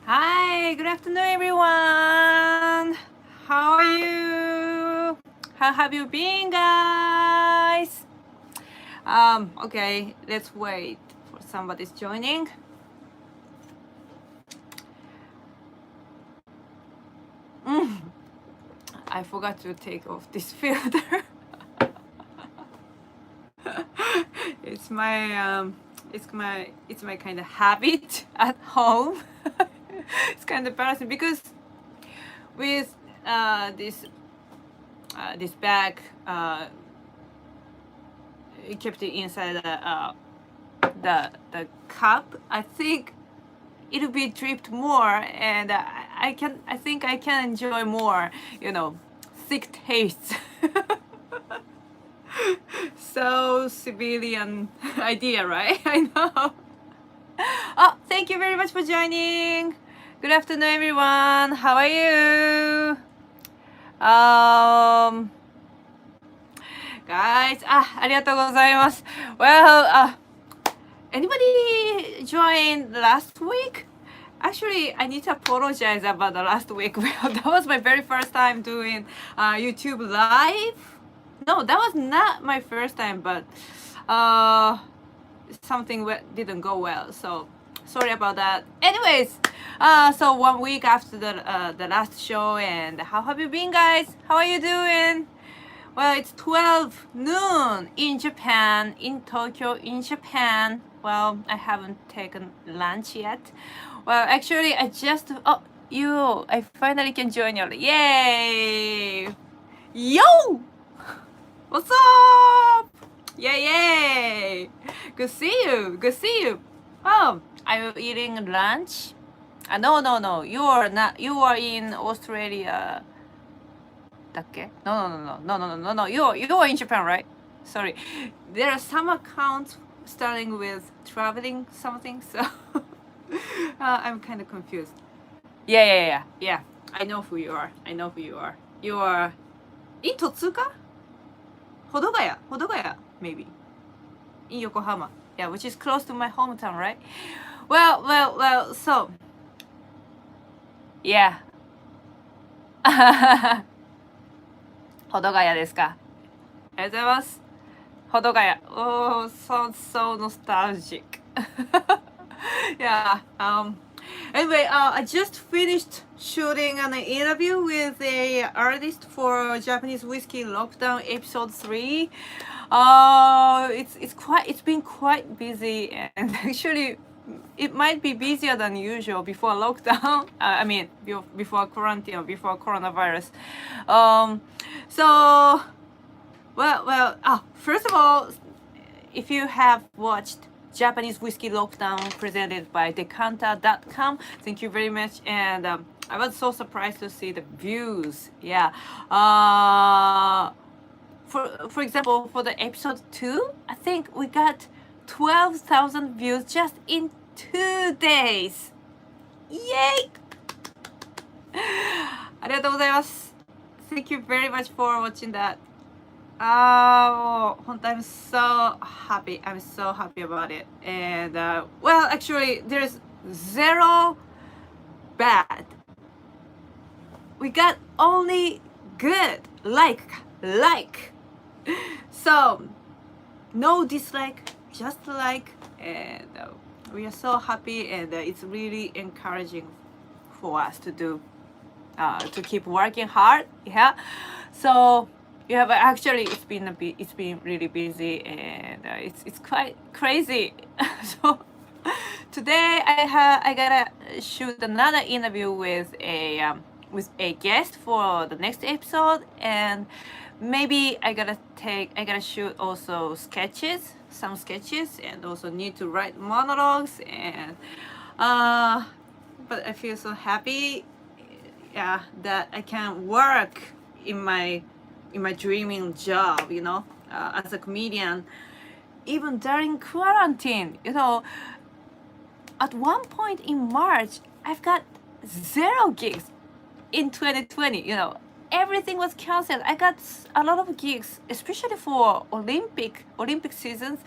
Hi, good afternoon, everyone. How are you? How have you been, guys? Okay, let's wait for somebody's joining. I forgot to take off this filter. it's my it's my kind of habit at home. It's kind of embarrassing because with this bag, you kept it inside the cup. I think it'll be dripped more, and I think I can enjoy more. Thick taste. So civilian idea, right? I know. Oh, thank you very much for joining. Good afternoon, everyone. How are you? Guys, ありがとうございます。Well, anybody joined last week? Actually, I need to apologize about the last week. Well, that was my very first time doing YouTube live. No, that was not my first time, but something didn't go well. So sorry about that. Anyways, so 1 week after the last show, and how have you been, guys? How are you doing? Well, it's 12 noon in Japan, in Tokyo, in Japan. Well, I haven't taken lunch yet. Well, actually, I finally can join you. Yay! Yo! What's up? Yay! Good see you. Good see you. Oh, are you eating lunch? No. You are not. You are in Australia. だっけ? No. You are in Japan, right? Sorry. There are some accounts starting with traveling something, so I'm kind of confused. Yeah. I know who you are. You are in Totsuka? Hodogaya, maybe. In Yokohama. Yeah, which is close to my hometown, right? Well, so. Yeah. 保土ヶ谷ですか。ありがとうございます。保土ヶ谷。Oh, sounds so nostalgic. Yeah. Anyway, I just finished shooting an interview with a artist for Japanese Whiskey Lockdown episode 3. It's been quite busy, and actually it might be busier than usual before lockdown. I mean, before quarantine, before coronavirus. So, first of all, if you have watched Japanese Whiskey Lockdown presented by Decanter.com, thank you very much. And I was so surprised to see the views. Yeah. For example, for the episode 2, I think we got 12,000 views just in 2 days. Yay! ありがとうございます。Thank you very much for watching that. I'm so happy. I'm so happy about it. And well, actually, there's zero bad. We got only good. Like. So, no dislike, just like. And we are so happy, and it's really encouraging for us to do. To keep working hard, yeah. So yeah, but actually it's been really busy, and it's quite crazy. So today I gotta shoot another interview with a guest for the next episode, and maybe I gotta shoot also some sketches, and also need to write monologues, and but I feel so happy. Yeah, that I can work in my dreaming job, as a comedian, even during quarantine. At one point in March, I've got 0 gigs in 2020. Everything was canceled. I got a lot of gigs, especially for Olympic seasons.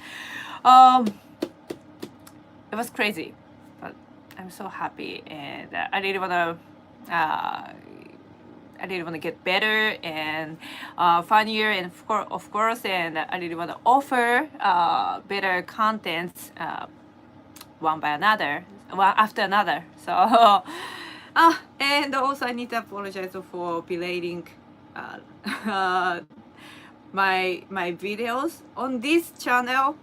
It was crazy, but I'm so happy, and I really wanna I really want to get better and funnier, and of course, and I really want to offer better contents one by another, one after another. So, and also I need to apologize for belating uh, uh, my videos on this channel.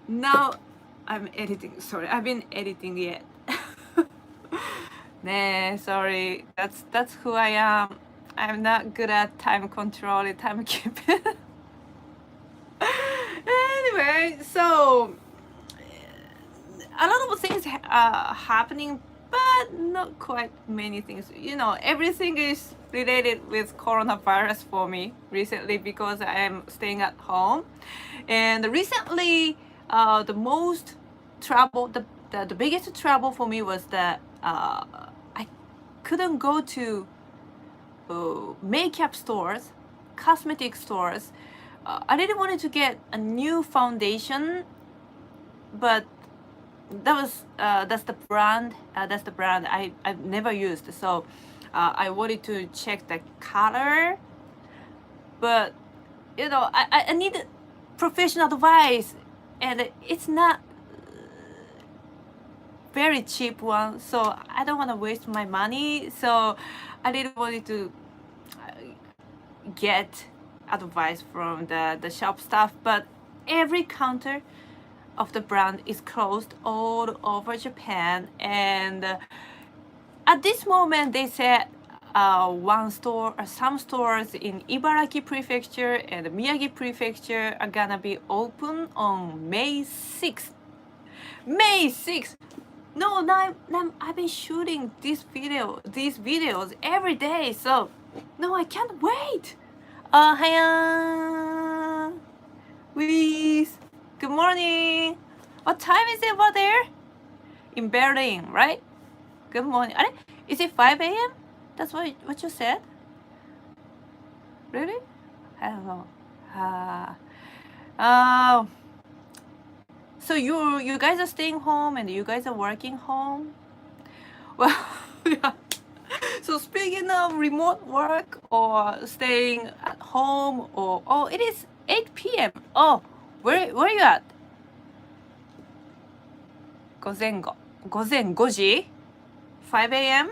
Now I'm editing. Sorry, I've been editing yet. Nah, sorry. That's who I am. I'm not good at time control and timekeeping. Anyway, so a lot of things are happening, but not quite many things. You know, everything is related with coronavirus for me recently because I am staying at home. And recently, the most trouble, the biggest trouble for me was that I couldn't go to makeup stores, cosmetic stores. I really wanted to get a new foundation, but that's the brand. That's the brand I've never used. So I wanted to check the color, but you know I need professional advice, and it's not very cheap one. So I don't want to waste my money. So I really wanted to get advice from the shop staff, but every counter of the brand is closed all over Japan. And at this moment, they said one store or some stores in Ibaraki Prefecture and Miyagi Prefecture are gonna be open on May 6th. May 6th! No, now I've been shooting these videos every day, so no, I can't wait. Hiya, please. Good morning. What time is it over there? In Berlin, right? Good morning. Is it 5 a.m.? That's what you said? Really? I don't know. So you guys are staying home and you guys are working home? Well, yeah. So speaking of remote work or staying at home, or it is 8 p.m. Oh, where are you at? 午前5時 5 a.m.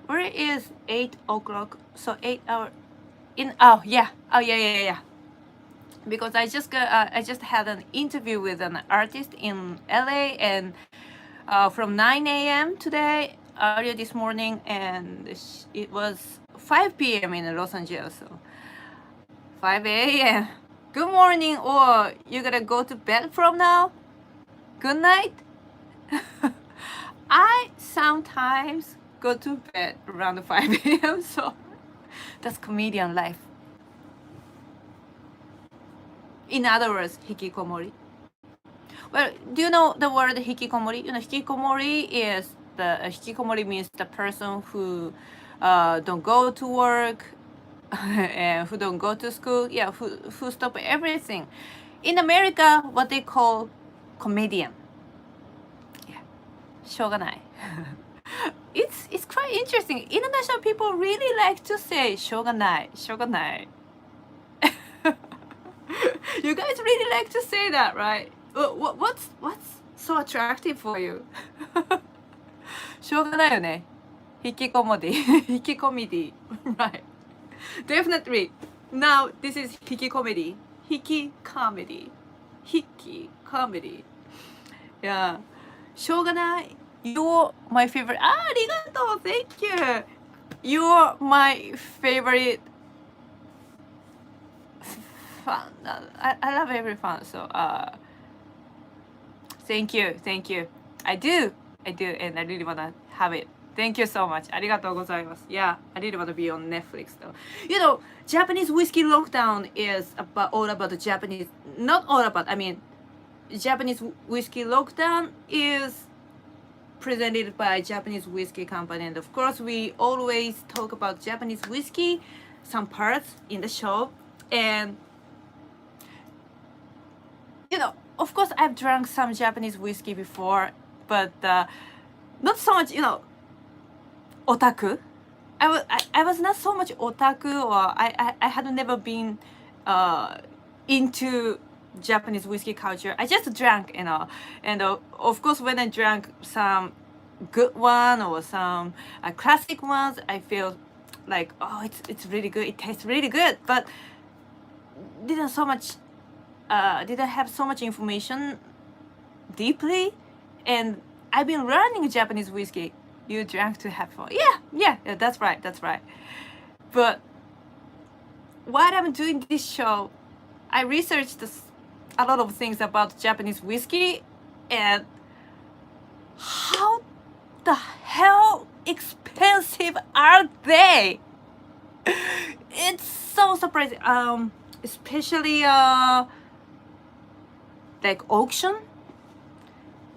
Where is 8 o'clock? So 8 hour in yeah. Because I just had an interview with an artist in LA, and from 9 a.m. today, earlier this morning, and it was 5 p.m. in Los Angeles. So 5 a.m. Good morning, or you gotta go to bed from now? Good night. I sometimes go to bed around 5 a.m. So that's comedian life. In other words, hikikomori. Well, do you know the word hikikomori? You know, hikikomori means the person who don't go to work and who don't go to school. Yeah, who stop everything. In America, what they call comedian. Yeah, しょうがない. It's quite interesting. International people really like to say しょうがない, しょうがない. You guys really like to say that, right? What's so attractive for you? しょうがないよね。引きこもり。引きコメディ。Right. Definitely. Now, this is 引きコメディ。引きコメディ。引きコメディ。Yeah. しょうがない。You're my favorite. ありがとう。Thank you. You're my favorite fan. I love every fan. So, thank you. I do, and I really wanna have it. Thank you so much. ありがとうございます. Yeah, I really wanna be on Netflix though. You know, Japanese whiskey lockdown is all about the Japanese. Not all about. I mean, Japanese whiskey lockdown is presented by Japanese whiskey company, and of course, we always talk about Japanese whiskey, some parts in the show, and you know, of course, I've drank some Japanese whiskey before, but not so much, otaku. I was not so much otaku, or I had never been into Japanese whiskey culture. I just drank, and of course, when I drank some good one or some classic ones, I feel like, oh, it's really good. It tastes really good, but didn't have so much information deeply. And I've been learning Japanese whiskey. You drank to have fun. Yeah, that's right. But while I'm doing this show, I researched a lot of things about Japanese whiskey, and how the hell expensive are they? It's so surprising. Especially like auction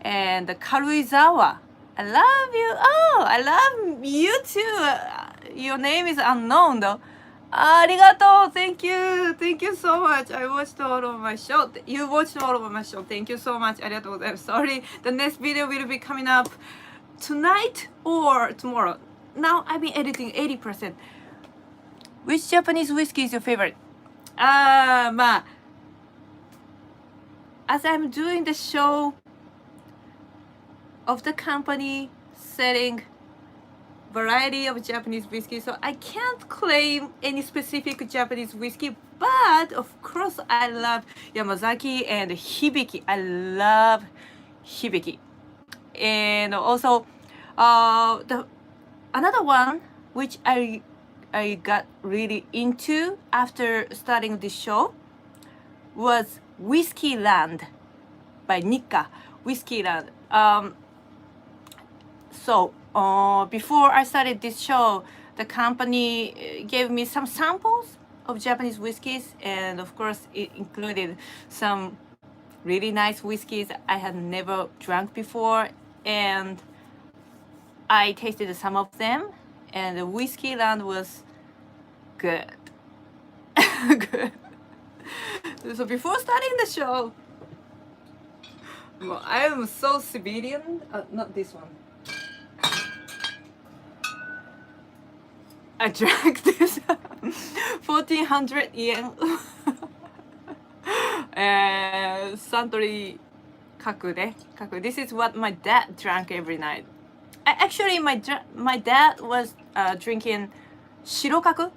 and the Karuizawa. I love you. Oh, I love you too. Your name is unknown though. Arigato. Thank you so much. I watched all of my show. You watched all of my show. Thank you so much. I'm sorry. The next video will be coming up tonight or tomorrow. Now I've been editing 80%. Which Japanese whiskey is your favorite? As I'm doing the show of the company selling variety of Japanese whiskey, so I can't claim any specific Japanese whiskey, but of course I love Yamazaki and Hibiki. I love Hibiki. And also another one which I got really into after starting this show was Whiskey Land by Nikka. Whiskey Land. So before I started this show, the company gave me some samples of Japanese whiskeys, and of course it included some really nice whiskeys I had never drank before, and I tasted some of them, and the Whiskey Land was good. Good. So before starting the show, well, I am so civilian. Not this one. I drank this 1400 yen Suntory Kaku. This is what my dad drank every night. Actually, my dad was drinking Shirokaku,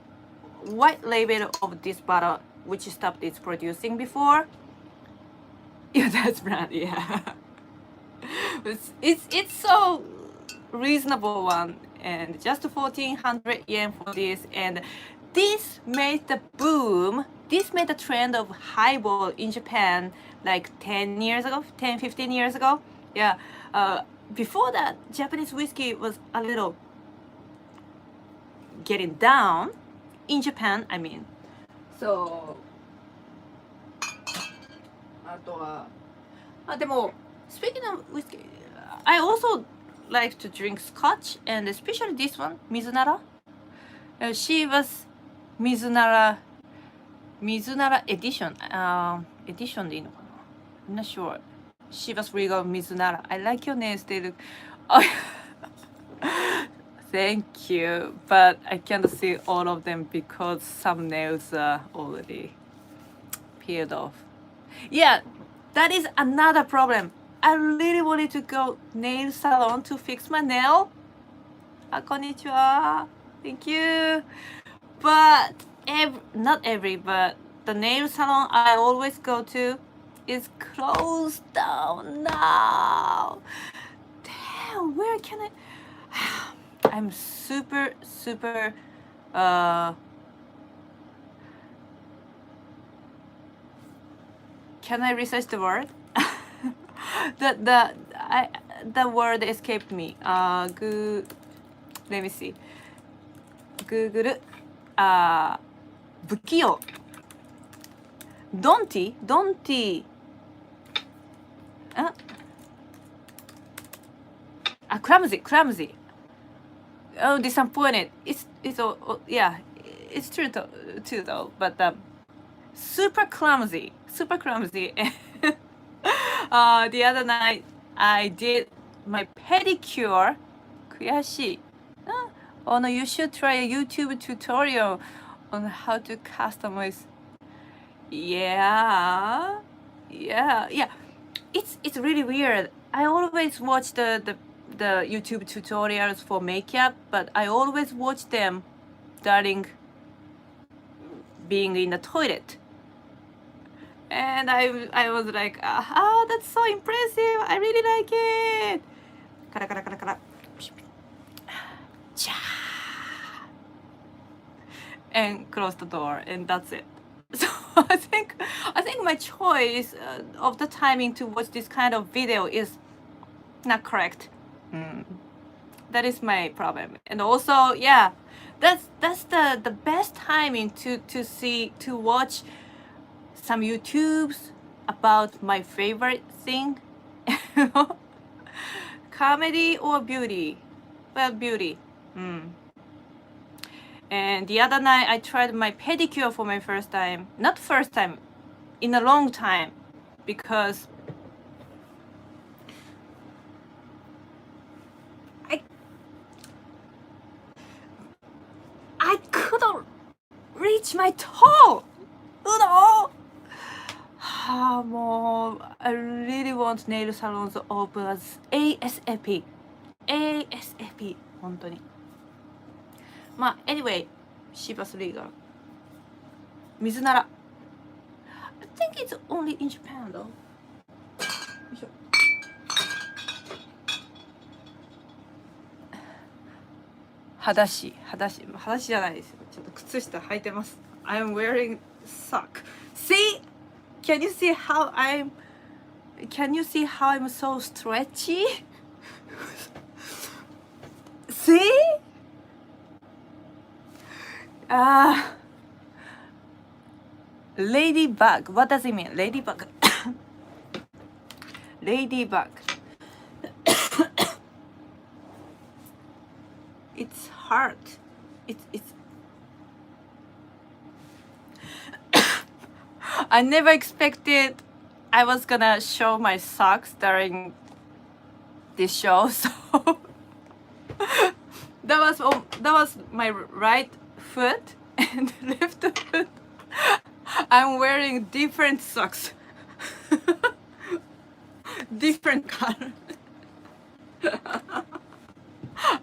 white label of this bottle, which stopped its producing before. Yeah, that's brand. Yeah, it's so reasonable one, and just 1400 yen for this. And this made the boom. This made the trend of highball in Japan like 10 15 years ago. Yeah. Before that, Japanese whiskey was a little getting down in Japan, I mean. So, あとは、でも speaking of whiskey, I also like to drink scotch, and especially this one, Mizunara. She was Mizunara edition. Edition でいいのかな? I'm not sure. She was regal Mizunara. I like your nails. They look. Oh, thank you. But I can't see all of them because some nails are already peeled off. Yeah, that is another problem. I really wanted to go nail salon to fix my nail. Konnichiwa. Thank you. But but the nail salon I always go to is closed down now. Damn, where can I? I'm super can I research the word? The word escaped me. Let me see. Google. 不器用。ドンティ。clumsy. Oh, disappointed. It's yeah, it's true too though. But super clumsy. The other night I did my pedicure. 悔しい. Oh no, you should try a YouTube tutorial on how to customize. Yeah. It's really weird. I always watch the YouTube tutorials for makeup, but I always watch them during being in the toilet. And I was like, that's so impressive. I really like it. Kara kara kara kara. And close the door, and that's it. So I think my choice of the timing to watch this kind of video is not correct. That is my problem. And also, yeah, that's the best timing to watch some YouTubes about my favorite thing. Comedy or beauty? Well, beauty. And the other night I tried my pedicure for my first time. Not first time, in a long time, because I couldn't reach my toe. No. I really want nail salons open as ASAP. ASAP. 本当に。Anyway, Chivas Legal. 水なら. I think it's only in Japan though. よいしょ。裸足じゃないですよ。ちょっと靴下履いてます。I'm wearing sock. See? Can you see how I'm so stretchy? See? Ladybug. What does it mean? Ladybug. Ladybug. It's hard. It's I never expected I was gonna show my socks during this show, so that was my right foot, and left foot I'm wearing different socks. Different color.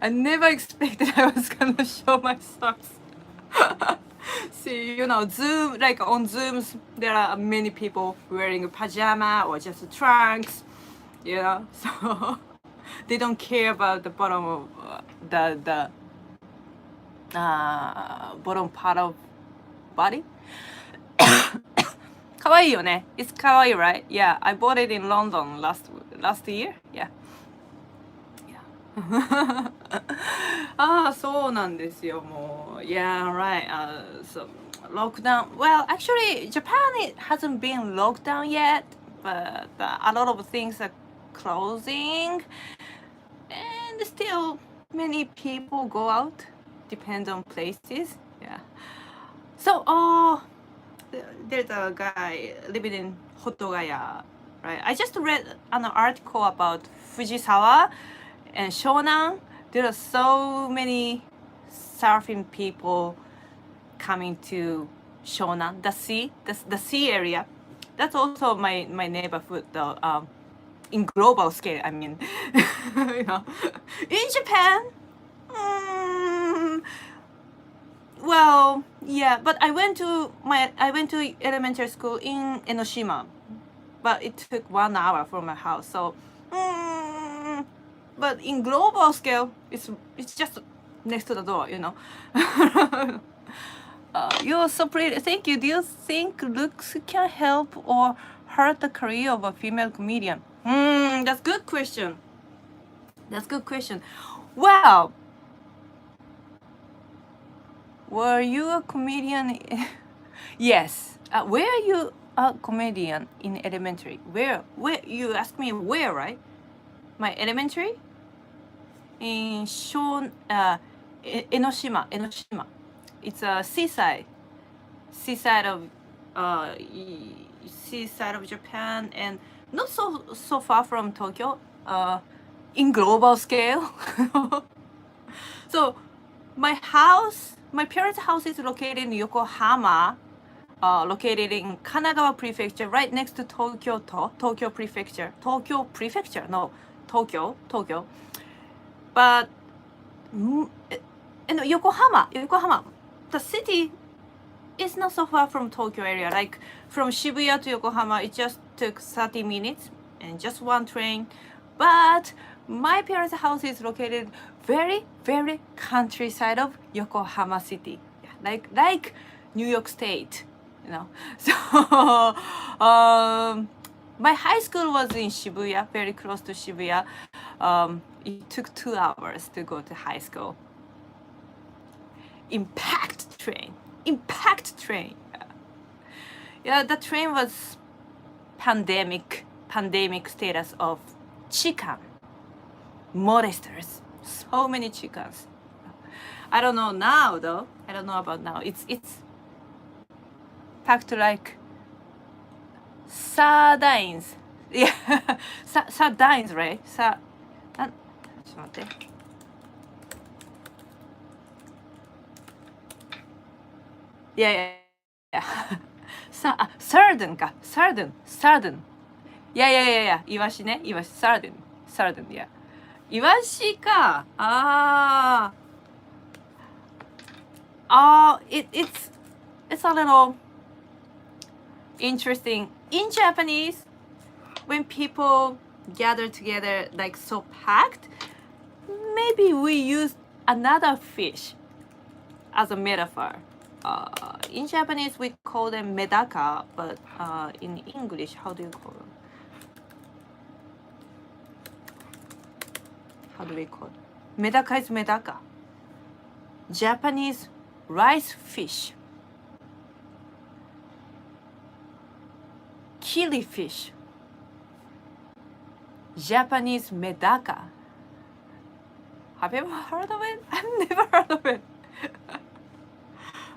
I never expected I was gonna show my socks. See, Zoom, like on Zooms, there are many people wearing a pajama or just trunks, so they don't care about the bottom of the bottom part of body. かわいいよね. It's かわいい, right? Yeah, I bought it in London last year. Yeah. そうなんですよ、もう。Yeah, right. So lockdown. Well, actually, Japan it hasn't been locked down yet, but a lot of things are closing, and still many people go out. Depends on places. Yeah. So, there's a guy living in Hotogaya, right? I just read an article about Fujisawa and Shonan. There are so many surfing people coming to Shonan, the sea area. That's also my neighborhood, though. In global scale, I mean, in Japan. Well, yeah, but I went to elementary school in Enoshima, but it took 1 hour from my house. So, but in global scale, it's just next to the door, You're so pretty. Thank you. Do you think looks can help or hurt the career of a female comedian? That's good question. Well, were you a comedian? Yes. Were you a comedian in elementary? Where you asked me where, right? My elementary? In Enoshima. It's a seaside of Japan, and not so far from Tokyo, in global scale. So my parents' house is located in Yokohama, located in Kanagawa Prefecture, right next to Tokyo Prefecture. Tokyo Prefecture? No, Tokyo. But and Yokohama, the city is not so far from Tokyo area. Like from Shibuya to Yokohama, it just took 30 minutes and just one train. But my parents' house is located very, very countryside of Yokohama city. Yeah, like New York State, you know. So my high school was in Shibuya, very close to Shibuya. It took 2 hours to go to high school. Impact train. Yeah, the train was pandemic status of chicken molesters. So many chickens. I don't know now though. I don't know about now. It's packed like sardines. Yeah, sardines, right? ちょっと待って。Yeah. Sardine か。Sardine. Yeah. イワシね。イワシ。Sardine. Yeah. イワシか。It's a little interesting. In Japanese, when people gather together like so packed, maybe we use another fish as a metaphor. In Japanese, we call them medaka, but in English, how do you call them? How do we call it? Medaka is medaka. Japanese rice fish. Killifish. Japanese medaka. Have you ever heard of it? I've never heard of it.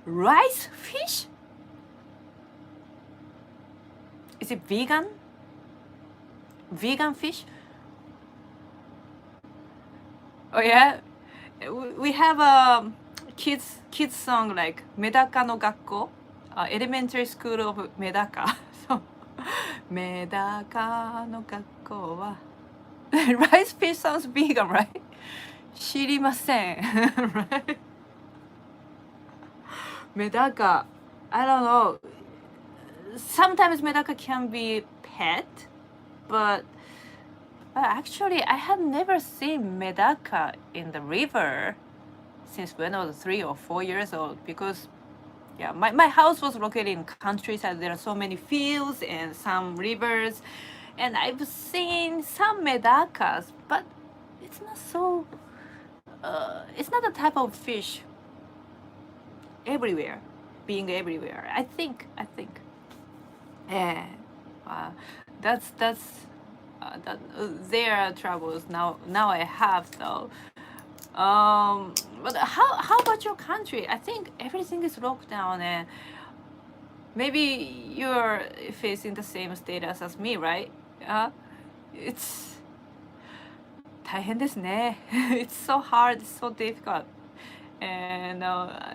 Rice fish? Is it vegan? Vegan fish? Oh yeah? We have a kids song like Medaka no Gakko, elementary school of Medaka. So Medaka no Gakko wa rice fish sounds vegan, right? 知りません right? Medaka, I don't know. Sometimes medaka can be pet, but actually I had never seen medaka in the river since when I was 3 or 4 years old, because yeah, my house was located in countryside. There are so many fields and some rivers, and I've seen some medakas, but it's not so it's not the type of fish being everywhere. I think. Yeah, that's that. Their troubles now I have though. But how about your country? I think everything is locked down, and maybe you're facing the same status as me, right? It's 大変ですね. It's so hard, it's so difficult. And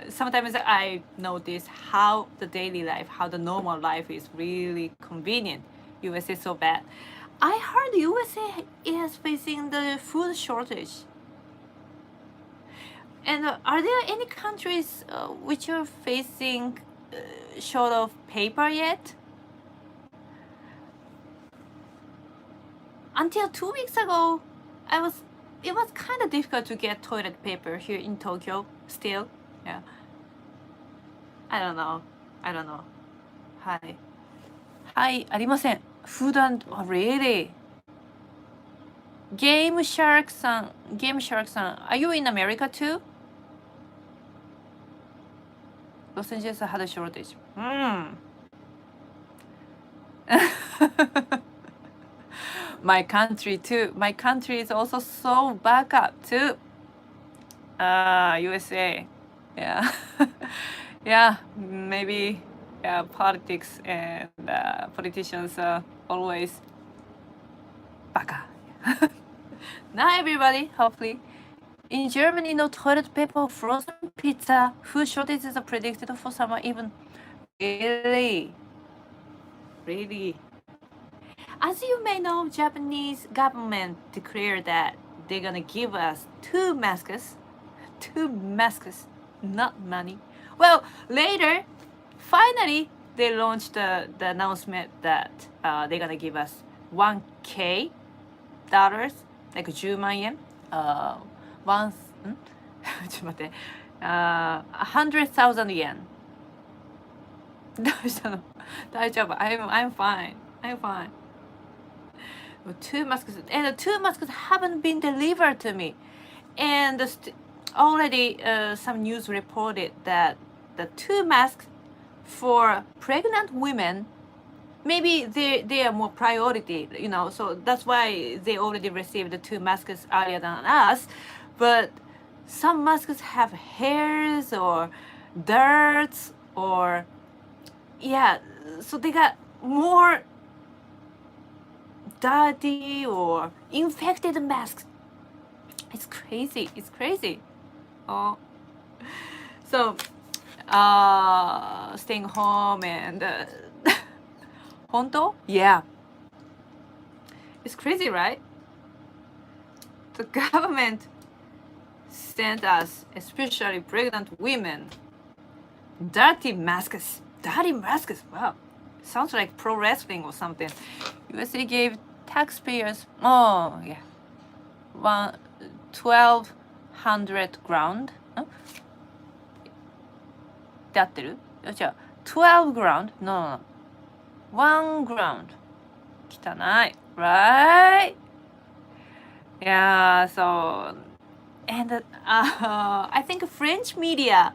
sometimes I notice how the daily life, how the normal life is really convenient. USA is so bad. I heard USA is facing the food shortage. And are there any countries which are facing short of paper yet? Until 2 weeks ago, it was kind of difficult to get toilet paper here in Tokyo still. Yeah. I don't know. はい、ありません。Food and oh, really? Game Shark さん、are you in America too? Los Angeles had a shortage. My country too. My country is also so back up too. USA. Yeah. Yeah, maybe politics and politicians are always Baka. Not everybody, hopefully. In Germany, no toilet paper, frozen pizza. Food shortages are predicted for summer even. Really? Really? As you may know, Japanese government declared that they're gonna give us two masks, not money. Well, later, finally, they launched the announcement that they're gonna give us 1K dollars, like 10万円, one, ちょっと待って、100,000 yen. どうしたの？大丈夫。I'm fine. I'm fine. Two masks, and the two masks haven't been delivered to me. And already some news reported that the two masks for pregnant women, maybe they are more priority, you know, so that's why they already received the two masks earlier than us. But some masks have hairs or dirt or, yeah, so they got more dirty or infected masks. It's crazy. It's crazy. Oh, so staying home and 本当? Yeah. It's crazy, right? The government sent us, especially pregnant women, dirty masks. Dirty masks. Wow. Sounds like pro wrestling or something. USA gave taxpayers, oh yeah, 1,200 ground. って合ってる？じゃあ12 ground? No, 1 ground. 汚い. Right? Yeah, so, and I think French media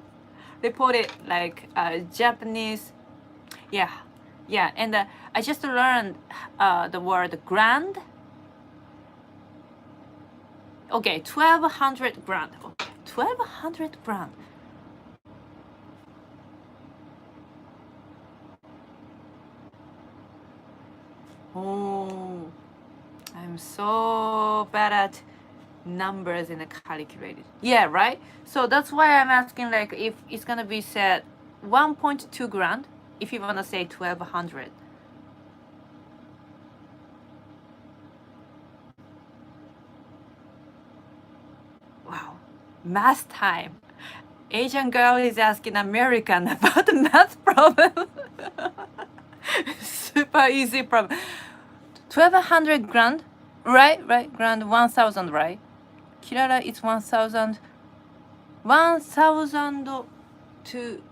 reported like Japanese, yeah, and I just learned the word grand. Okay, 1,200 grand. 1,200 grand. Oh, I'm so bad at numbers and calculated. Yeah, right? So that's why I'm asking, like, if it's gonna be said 1.2 grand, if you wanna say 1,200. Wow, math time. Asian girl is asking American about the math problem. Super easy problem. 1,200 grand, right? Grand 1,000, right? Kilara is 1,000. 1,000 to,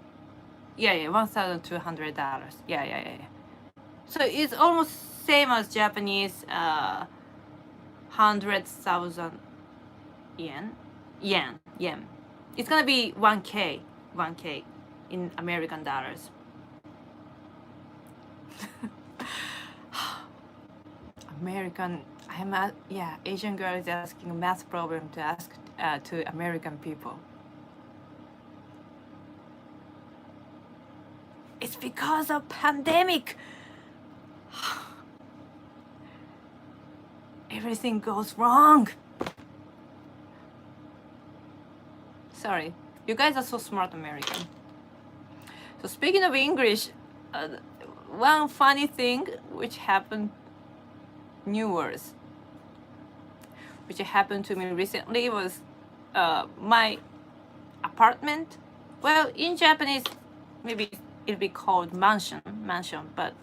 yeah, $1,200. Yeah. So it's almost same as Japanese 100,000 yen. It's gonna be 1K in American dollars. American, Asian girl is asking a math problem to ask to American people. It's because of pandemic. Everything goes wrong. Sorry, you guys are so smart, American. So speaking of English, one funny thing which happened, new words, which happened to me recently was my apartment. Well, in Japanese, maybe it'll be called mansion, but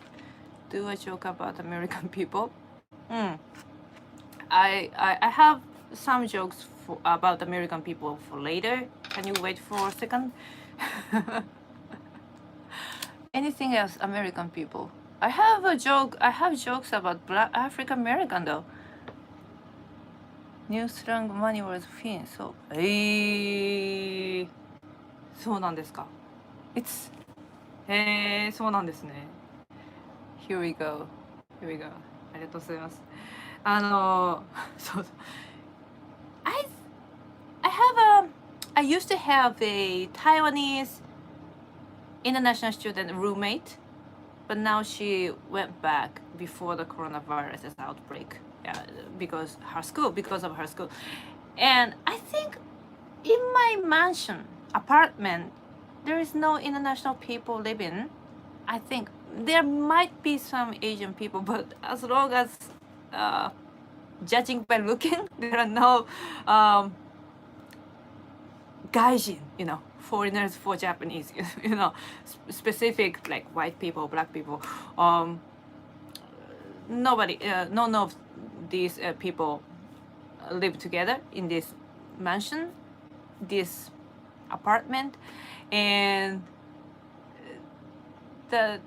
do a joke about American people. I have some jokes about American people for later. Can you wait for a second? Anything else, American people? I have jokes about Black African American though. New slang manuals fin. So, そうなんですか。It's そうなんですね。Here we go. ありがとうございます。そう。I used to have a Taiwanese international student roommate, but now she went back before the coronavirus outbreak. because of her school. And I think in my mansion apartment there is no international people living. I think there might be some Asian people, but as long as judging by looking, there are no gaijin, foreigners for Japanese, specific like white people, black people. Nobody, none of these people live together in this mansion, this apartment, and the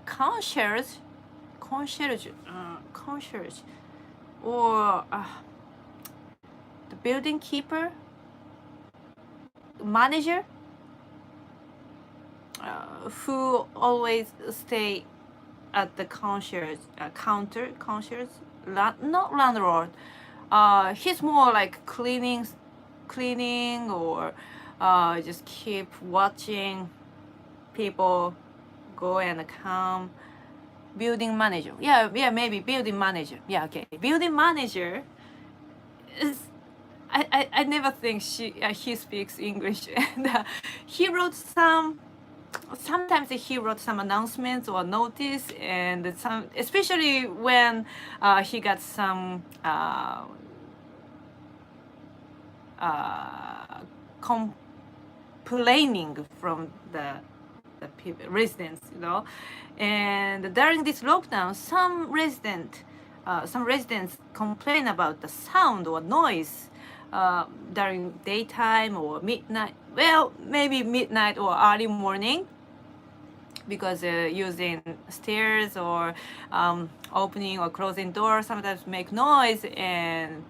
concierge, or the building keeper, manager, who always stay at the concierge counter, not landlord. He's more like cleaning, or just keep watching people go and come. Building manager, maybe building manager. Okay, building manager is. I never think he speaks English, and he wrote some. Sometimes he wrote some announcements or notice, and some, especially when he got some complaining from the residents, and during this lockdown, some residents complain about the sound or noise during daytime or midnight. Well, maybe midnight or early morning, because using stairs or opening or closing doors sometimes make noise, and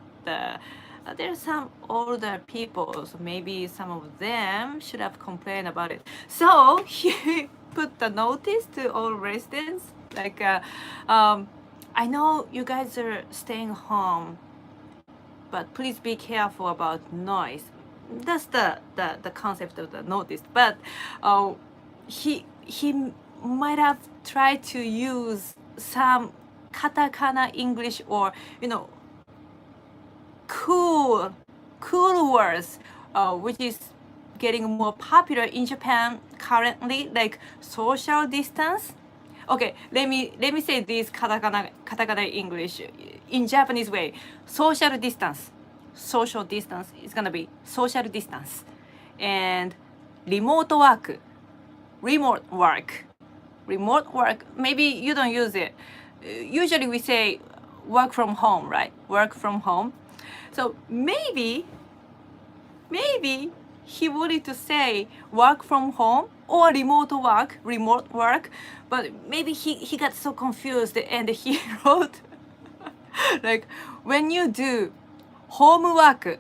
there's some older people, so maybe some of them should have complained about it. So he put the notice to all residents, like, I know you guys are staying home, but please be careful about noise. That's the concept of the notice. But he might have tried to use some katakana English, or cool words, which is getting more popular in Japan currently, like social distance. Okay, let me say this katakana English in Japanese way. Social distance is gonna be social distance, and remote work. Maybe you don't use it. Usually we say work from home, right? Work from home. So maybe he wanted to say work from home or remote work, but maybe he got so confused, and he wrote like, when you do homework,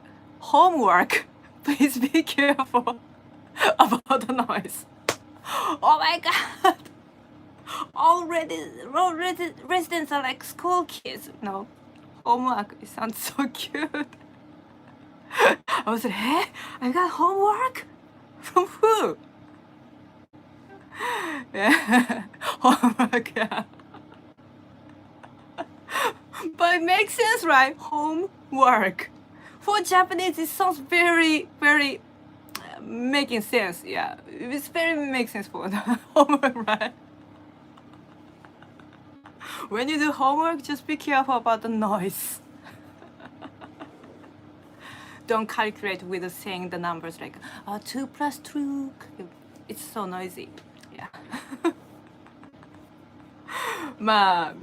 please be careful about the noise. Oh my god, all residents are like school kids. No, homework, it sounds so cute. I was like, hey, I got homework? From who? Yeah, homework, yeah. But it makes sense, right? Homework. For Japanese, it sounds very, very making sense. Yeah, it's very makes sense for the homework, right? When you do homework, just be careful about the noise. Don't calculate with saying the numbers like 2 plus 2. It's so noisy. Yeah.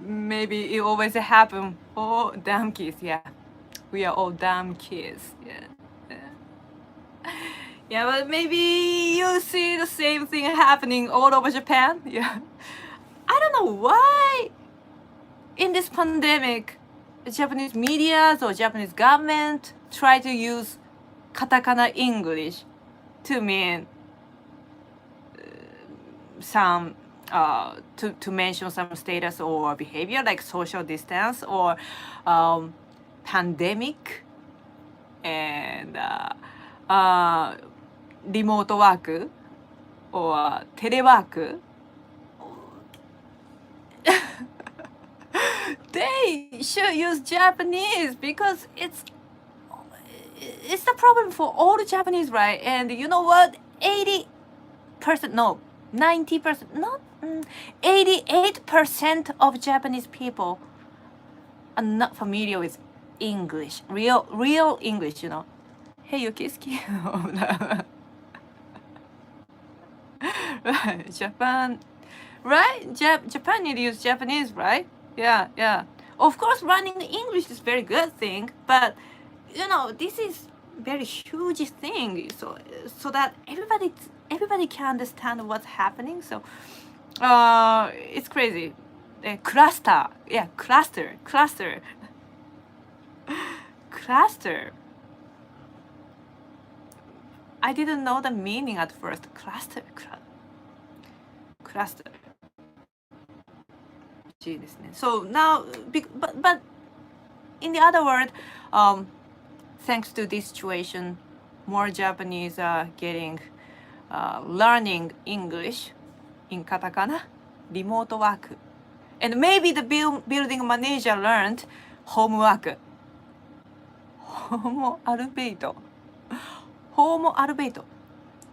Maybe it always happen. Oh, damn kids. Yeah, we are all damn kids. Yeah, but maybe you see the same thing happening all over Japan. Yeah, I don't know why in this pandemic, Japanese media or Japanese government try to use katakana English to mean some to mention some status or behavior like social distance or pandemic and remote work or telework. they should use Japanese because it's the problem for all the Japanese, right? And you know what? 80%, no, 90%, not 88% of Japanese people are not familiar with English, real English, you know. Hey, Yukiski. Right, Japan, right? Japan need to use Japanese, right? Yeah, yeah. Of course, learning English is very good thing, but you know, this is very huge thing. So that everybody can understand what's happening. So, it's crazy. Cluster, yeah, cluster. I didn't know the meaning at first. Cluster. ですね. So now, but in the other word, thanks to this situation, more Japanese are getting learning English in katakana, remote work, and maybe the building manager learned homework. アルバイト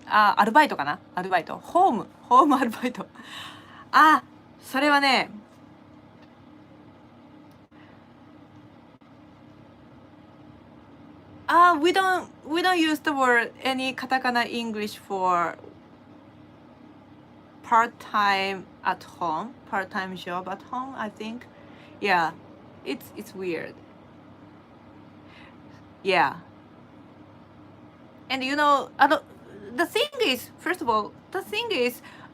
アルバイトかなアルバイトホームアルバイトそれはねwe don't use the word any katakana English for part-time at home, part-time job at home, I think. Yeah, it's weird. Yeah. And you know, the thing is, first of all,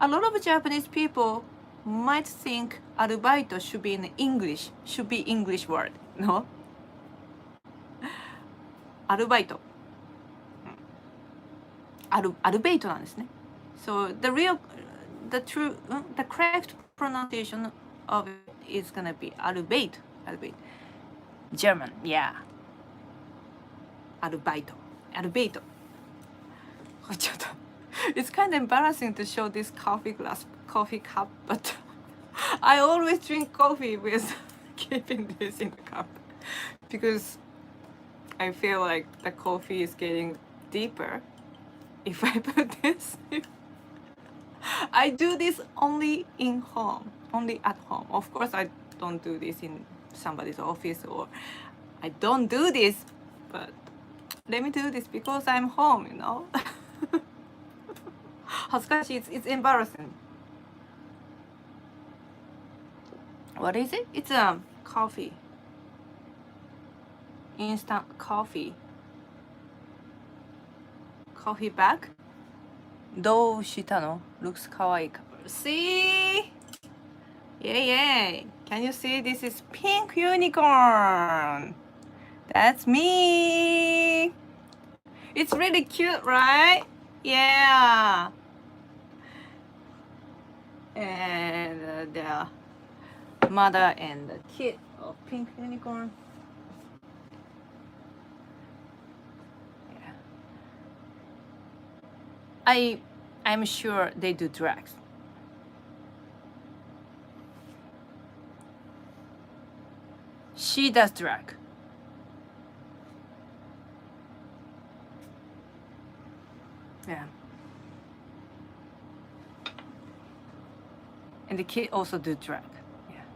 a lot of Japanese people might think arubaito should be English word, no? アルバイトアルベイトなんですね So the correct pronunciation of it is gonna be アルベイト German, yeah アルベイト ちょっと It's kind of embarrassing to show this coffee cup, but I always drink coffee with keeping this in the cup because I feel like the coffee is getting deeper if I put this. I do this only at home. Of course, I don't do this in somebody's office or I don't do this, but let me do this because I'm home, you know. 恥ずかしい it's embarrassing. What is it? It's coffee. Instant coffee bag どうしたの looks かわいい see yay can you see this is pink unicorn that's me it's really cute right yeah and the mother and the kid of pink unicorn I'm sure they do drugs. She does drug. Yeah. And the kid also do drug. Yeah.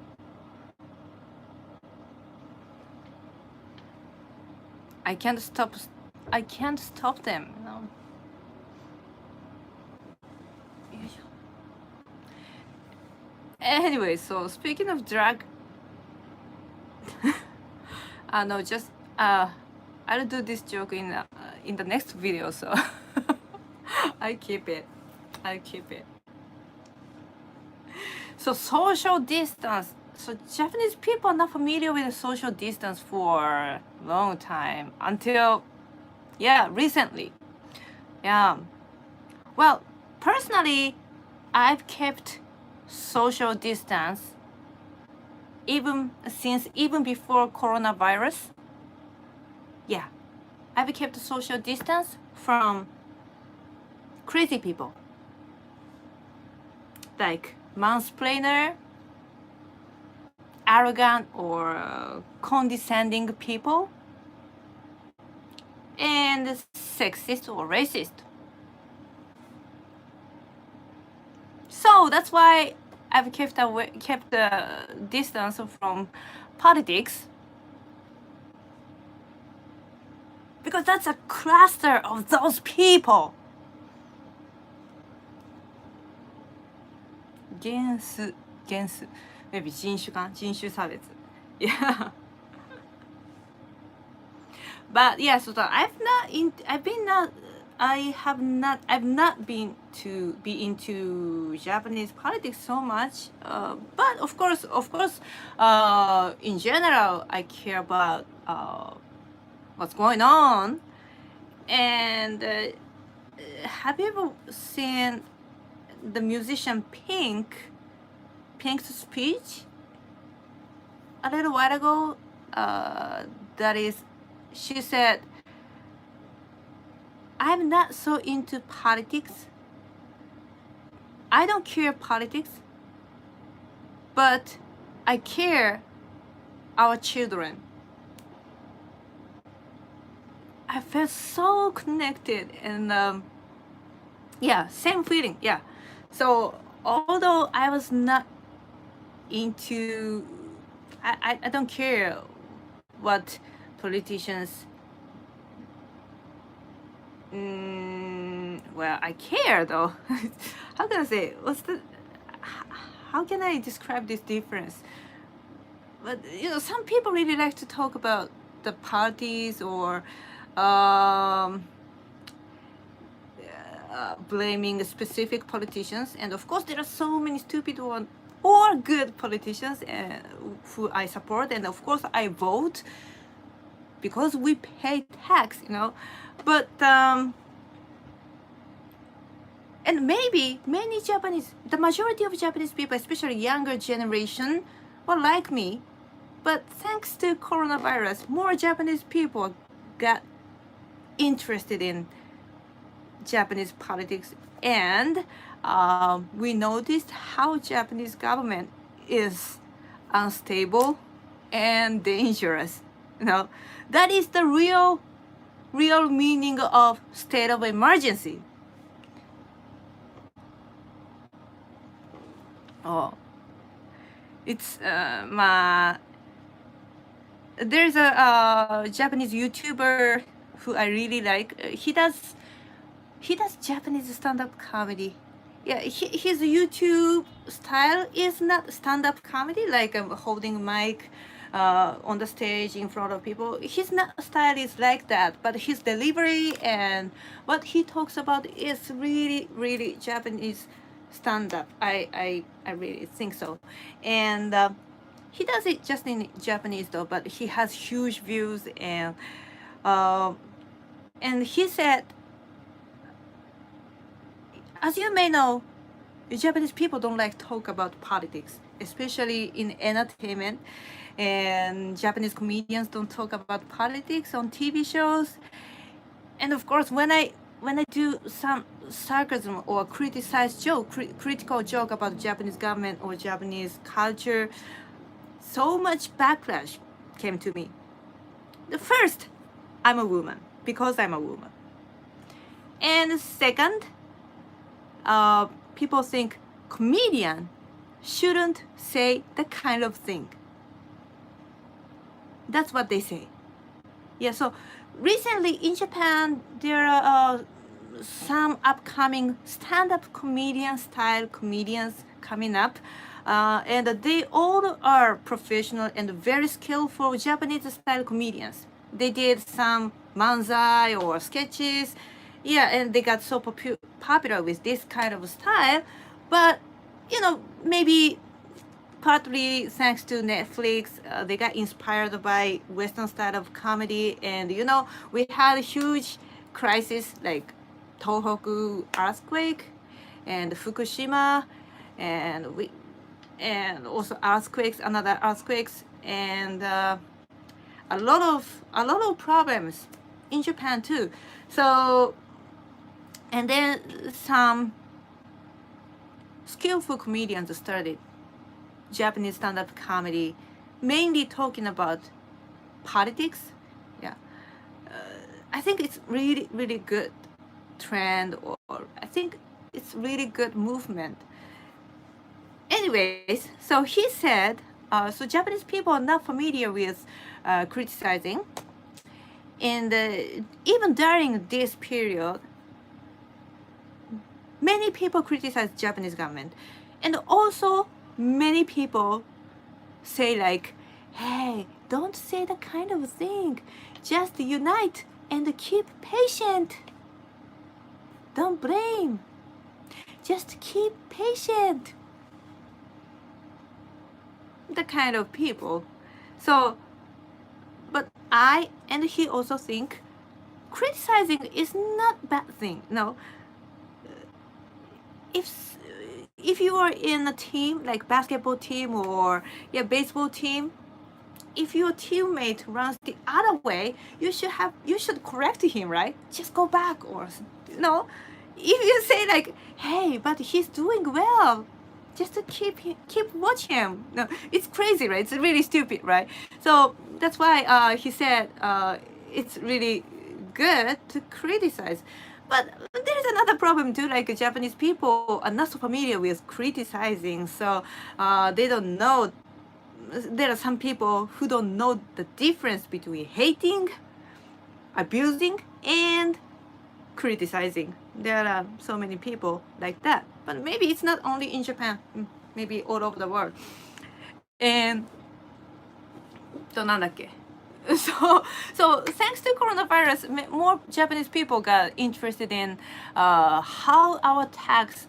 I can't stop them, you know. Anyway, so speaking of drug, no, just I'll do this joke in the next video, so I keep it. So social distance. So Japanese people are not familiar with social distance for a long time until, recently. Yeah. Well, personally, I've kept social distance even before coronavirus. Yeah, I've kept social distance from crazy people like mansplainer. arrogant or condescending people, and sexist or racist. So that's why I've kept the distance from politics, because that's a cluster of those people. 原数 maybe 人種かな、人種差別 yeah but yeah, so I've not been to be into Japanese politics so much, but of course in general I care about what's going on. And have you ever seen the musician Pink's speech a little while ago? That is, she said, I'm not so into politics. I don't care politics, but I care our children. I felt so connected, and yeah, same feeling, yeah. So although I was not into, I don't care what politicians, well, I care though. How can I say, how can I describe this difference? But you know, some people really like to talk about the parties or blaming specific politicians, and of course there are so many stupid or good politicians who I support, and of course I vote because we pay tax, you know. But and maybe many Japanese, the majority of Japanese people, especially younger generation, were like me. But thanks to coronavirus, more Japanese people got interested in Japanese politics, and we noticed how Japanese government is unstable and dangerous. You know, that is the real meaning of state of emergency. Oh, it's there's a Japanese YouTuber who I really like. He does Japanese stand-up comedy. Yeah, his YouTube style is not stand-up comedy, like holding mic on the stage in front of people. His style is like that, but his delivery and what he talks about is really Japanese stand-up. I really think so. And he does it just in Japanese though, but he has huge views, and he said, as you may know, Japanese people don't like to talk about politics, especially in entertainment, and Japanese comedians don't talk about politics on TV shows. And of course, when I do some sarcasm or critical joke about Japanese government or Japanese culture, so much backlash came to me. The first, I'm a woman, because I'm a woman. And second, people think comedian shouldn't say that kind of thing. That's what they say. Yeah, so recently in Japan, there are some upcoming stand-up comedian style comedians coming up, and they all are professional and very skillful Japanese style comedians. They did some manzai or sketches, yeah, and they got so popular with this kind of style. But you know, maybe partly thanks to Netflix, they got inspired by Western style of comedy, and you know, we had a huge crisis like Tohoku earthquake and Fukushima, and also another earthquakes, and a lot of problems in Japan too. So, and then some skillful comedians started Japanese stand-up comedy mainly talking about politics. Yeah, I think it's really really good trend, or I think it's really good movement. Anyways, so he said, so Japanese people are not familiar with criticizing, and even during this period, many people criticize Japanese government, and also many people say like, hey, don't say that kind of thing, just unite and keep patient, don't blame, just keep patient, the kind of people. So but I and he also think criticizing is not bad thing. No, if if you are in a team like basketball team or yeah baseball team, if your teammate runs the other way, you should correct him, right? Just go back, or no. If you say like, hey, but he's doing well, just to keep watch him. No, it's crazy, right? It's really stupid, right? So that's why he said it's really good to criticize. But there's another problem too, like Japanese people are not so familiar with criticizing, so they don't know. There are some people who don't know the difference between hating, abusing, and criticizing. There are so many people like that. But maybe it's not only in Japan, maybe all over the world. And なんだっけ so thanks to coronavirus, more Japanese people got interested in how our tax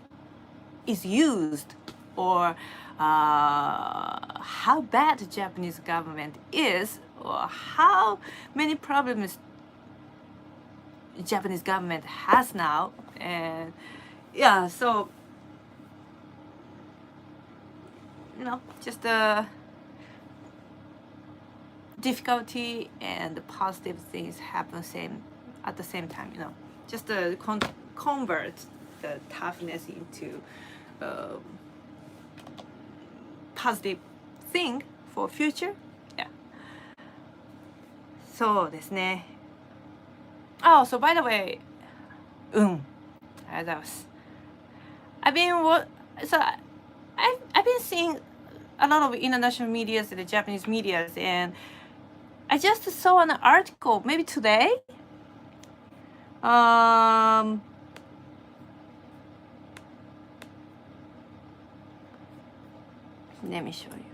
is used, or how bad the Japanese government is, or how many problems Japanese government has now. And yeah, so just difficulty and positive things happen at the same time. Just convert the toughness into positive thing for future. Yeah. そうですね。Oh, so by the way, ありがとうございます。I've been seeing a lot of international medias and the Japanese medias, and I just saw an article maybe today. Let me show you.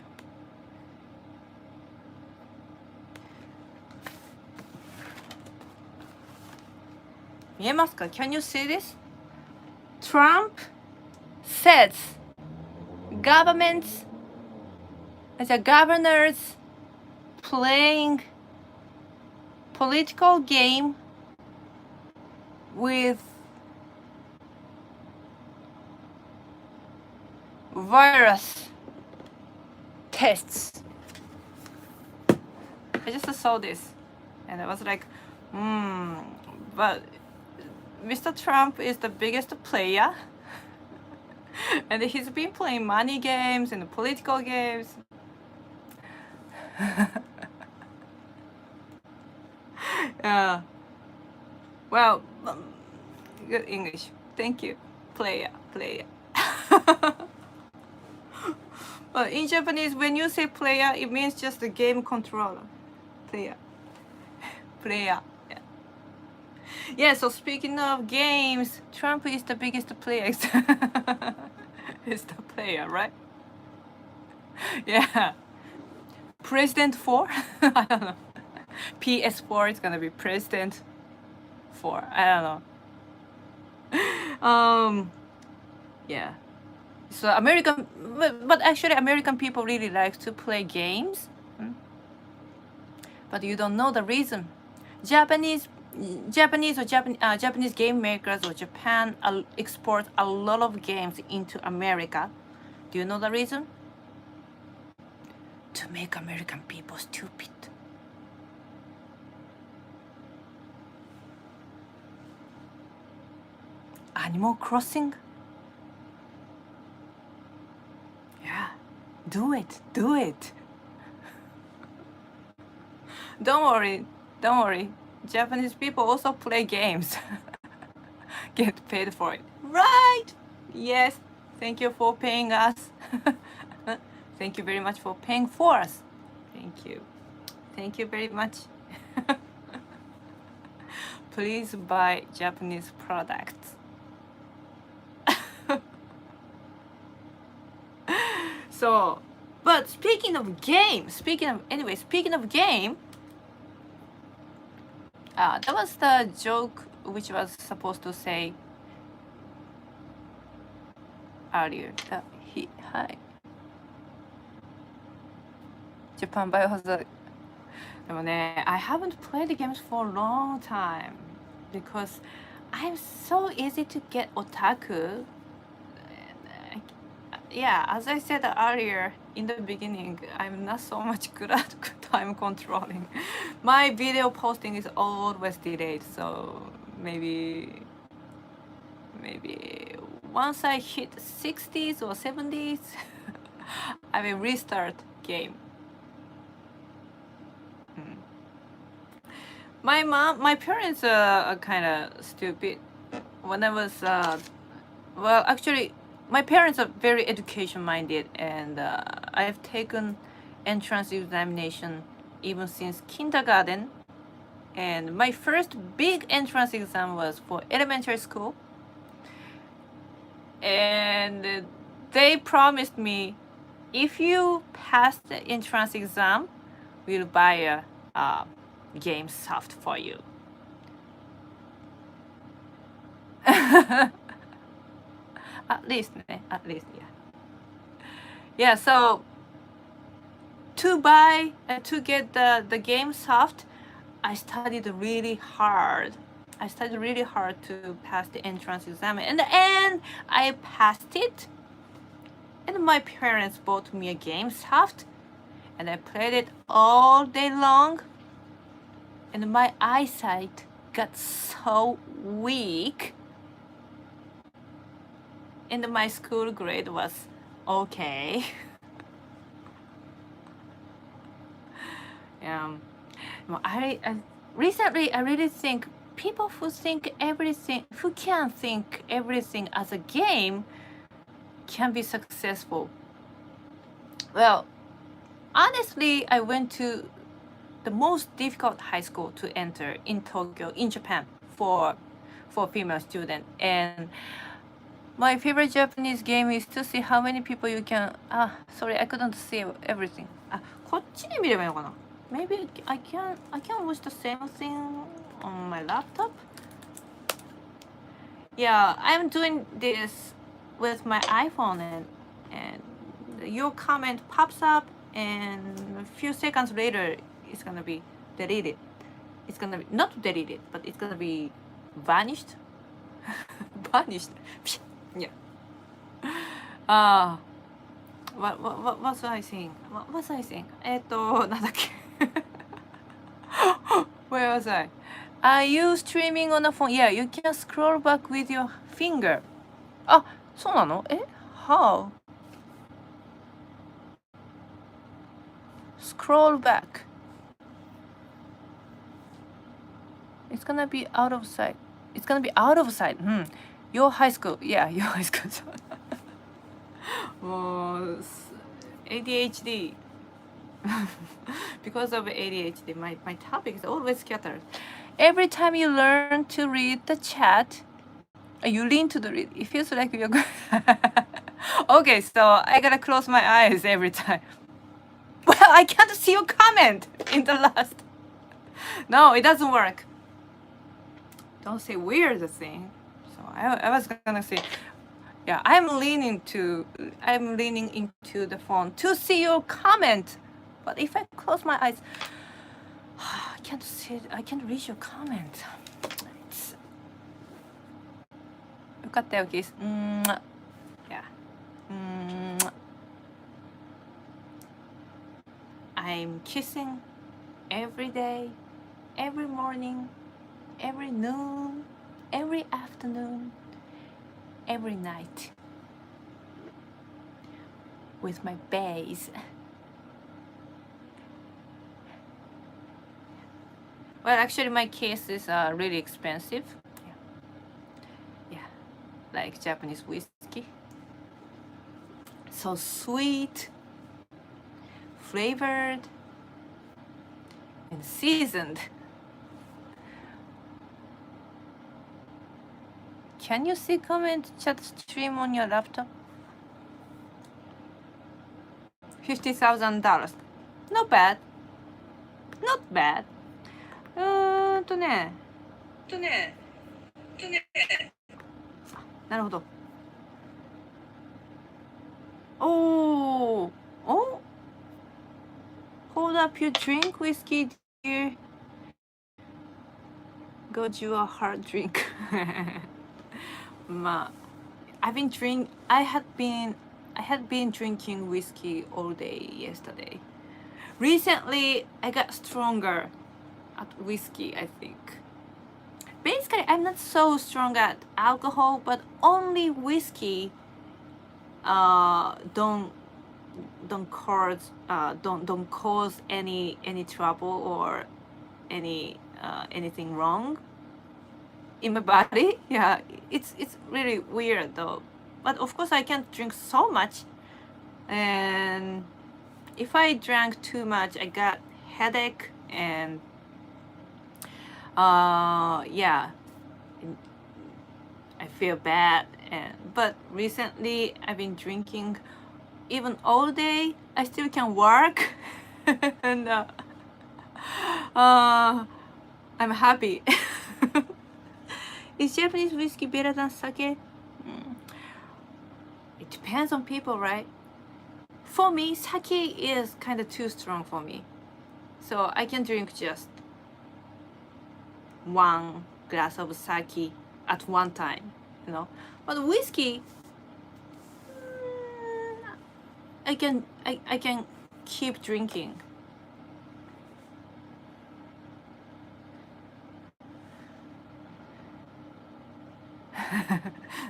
Can you see this? Trump says governments, the governors playing political game with virus tests. I just saw this and I was like, but Mr. Trump is the biggest player and he's been playing money games and political games. Well, good English. Thank you. Player. But in Japanese, when you say player, it means just a game controller. Player. Yeah. Yeah, so speaking of games, Trump is the biggest player. Is the player, right? Yeah. President 4? I don't know. PS4 is gonna be President 4. I don't know. Yeah. So but actually American people really like to play games. But you don't know the reason. Japanese game makers or Japan export a lot of games into America. Do you know the reason? To make American people stupid. Animal Crossing? Yeah, do it. Don't worry, don't worry. Japanese people also play games. Get paid for it. Right! Yes. Thank you for paying us. Thank you very much for paying for us. Thank you. Thank you very much. Please buy Japanese products. So, but speaking of game, speaking of game, that was the joke which was supposed to say earlier. Hi. Japan Biohazard. でもね、I haven't played the games for a long time because I'm so easy to get otaku. Yeah, as I said earlier in the beginning, I'm not so much good at time controlling. My video posting is always delayed, so maybe once I hit 60s or 70s, I will restart game. My parents are kind of stupid. When I was, well, actually, my parents are very education-minded, and I've taken entrance examination even since kindergarten. And my first big entrance exam was for elementary school. And they promised me, if you pass the entrance exam, we'll buy a game soft for you. At least, yeah. Yeah, so to get the game soft, I studied really hard. To pass the entrance exam. In the end, I passed it. And my parents bought me a game soft. And I played it all day long. And my eyesight got so weak. And my school grade was okay. Recently, I really think people who can think everything as a game can be successful. Well, honestly, I went to the most difficult high school to enter in Tokyo, in Japan, for female students. And my favorite Japanese game is to see how many people you can. Sorry, I couldn't see everything. こっちで見ればいいのかな? Maybe I can watch the same thing on my laptop. Yeah, I'm doing this with my iPhone, and your comment pops up, and a few seconds later, it's gonna be deleted. It's gonna be not deleted, but it's gonna be vanished. Vanished. Yeah. What was I saying? What was I saying? なんだっけ? Where was I? Are you streaming on a phone? Yeah, you can scroll back with your finger. そうなの? How? Scroll back. It's gonna be out of sight. Your high school. Yeah, your high school. ADHD. Because of ADHD, my topic is always scattered. Every time you learn to read the chat, you lean to the read. It feels like you're going. Okay, so I gotta close my eyes every time. Well, I can't see your comment in the last. No, it doesn't work. Don't say weird thing. So I was gonna say, yeah, I'm leaning into the phone to see your comment. But if I close my eyes, I can't read your comment. Look at the kiss. Yeah. I'm kissing every day, every morning, every noon, every afternoon, every night with my bass. Well, actually, my case is really expensive. Yeah, like Japanese whiskey. So sweet, flavored, and seasoned. Can you see comment chat stream on your laptop? $50,000. Not bad. Not bad. ね。なるほど。Oh, oh. Hold up your drink, whiskey, dear. Got you a hard drink. まあ、I had been drinking whiskey all day yesterday. Recently, I got stronger at whiskey, I think. Basically, I'm not so strong at alcohol, but only whiskey don't cause any trouble or anything wrong in my body. Yeah, it's really weird though. But of course, I can't drink so much, and if I drank too much, I got headache and yeah, I feel bad. But recently, I've been drinking even all day. I still can work, and I'm happy. Is Japanese whiskey better than sake? It depends on people, right? For me, sake is kind of too strong for me. So I can drink just one glass of sake at one time, you know. But whiskey, I can keep drinking.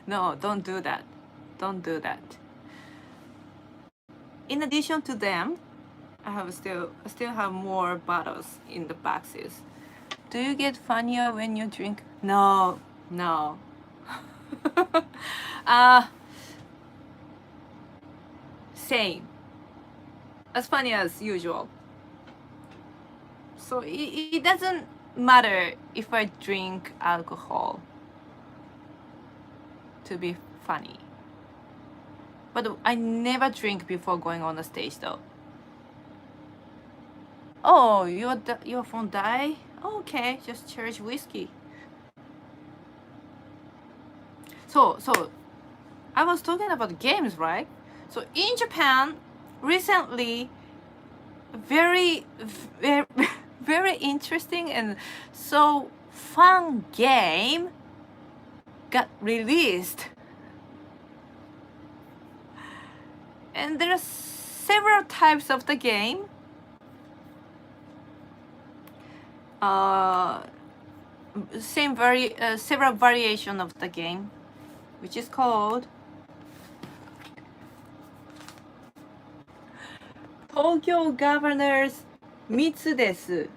No, don't do that. Don't do that. In addition to them, I still have more bottles in the boxes. Do you get funnier when you drink? No. Same. As funny as usual. So it doesn't matter if I drink alcohol to be funny. But I never drink before going on the stage though. Oh, you're from Dai? Okay, just church whiskey. So I was talking about games, right? So in Japan, recently, very interesting and so fun game got released. And there are several types of the game. Several variation of the game, which is called Tokyo Governor's Mitsu desu.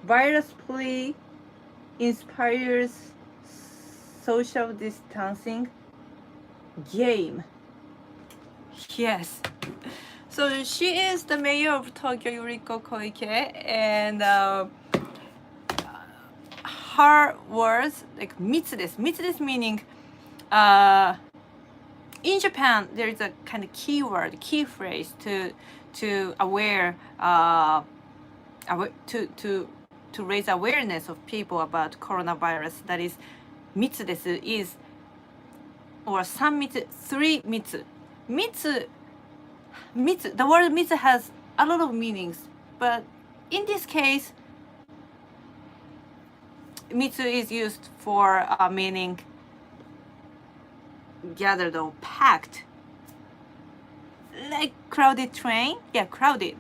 Virus plea inspires social distancing game. Yes. So she is the mayor of Tokyo, Yuriko Koike, and her words like mitsu desu. Mitsu desu meaning in Japan there is a kind of keyword, key phrase to aware to raise awareness of people about coronavirus. That is mitsu desu is or sanmitsu, three mitsu. Mitsu, the word mitsu has a lot of meanings, but in this case, mitsu is used for meaning gathered or packed. Like crowded train, crowded,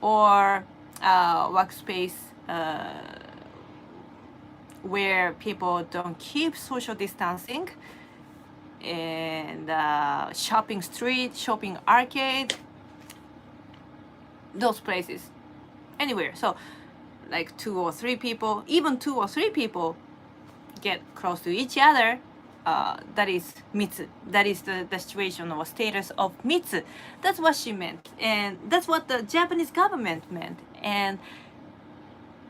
or workspace where people don't keep social distancing, and shopping street, shopping arcade, those places, anywhere. So like 2 or 3 people, even 2 or 3 people get close to each other, that is mitsu. That is the situation or status of mitsu. That's what she meant, and that's what the Japanese government meant. And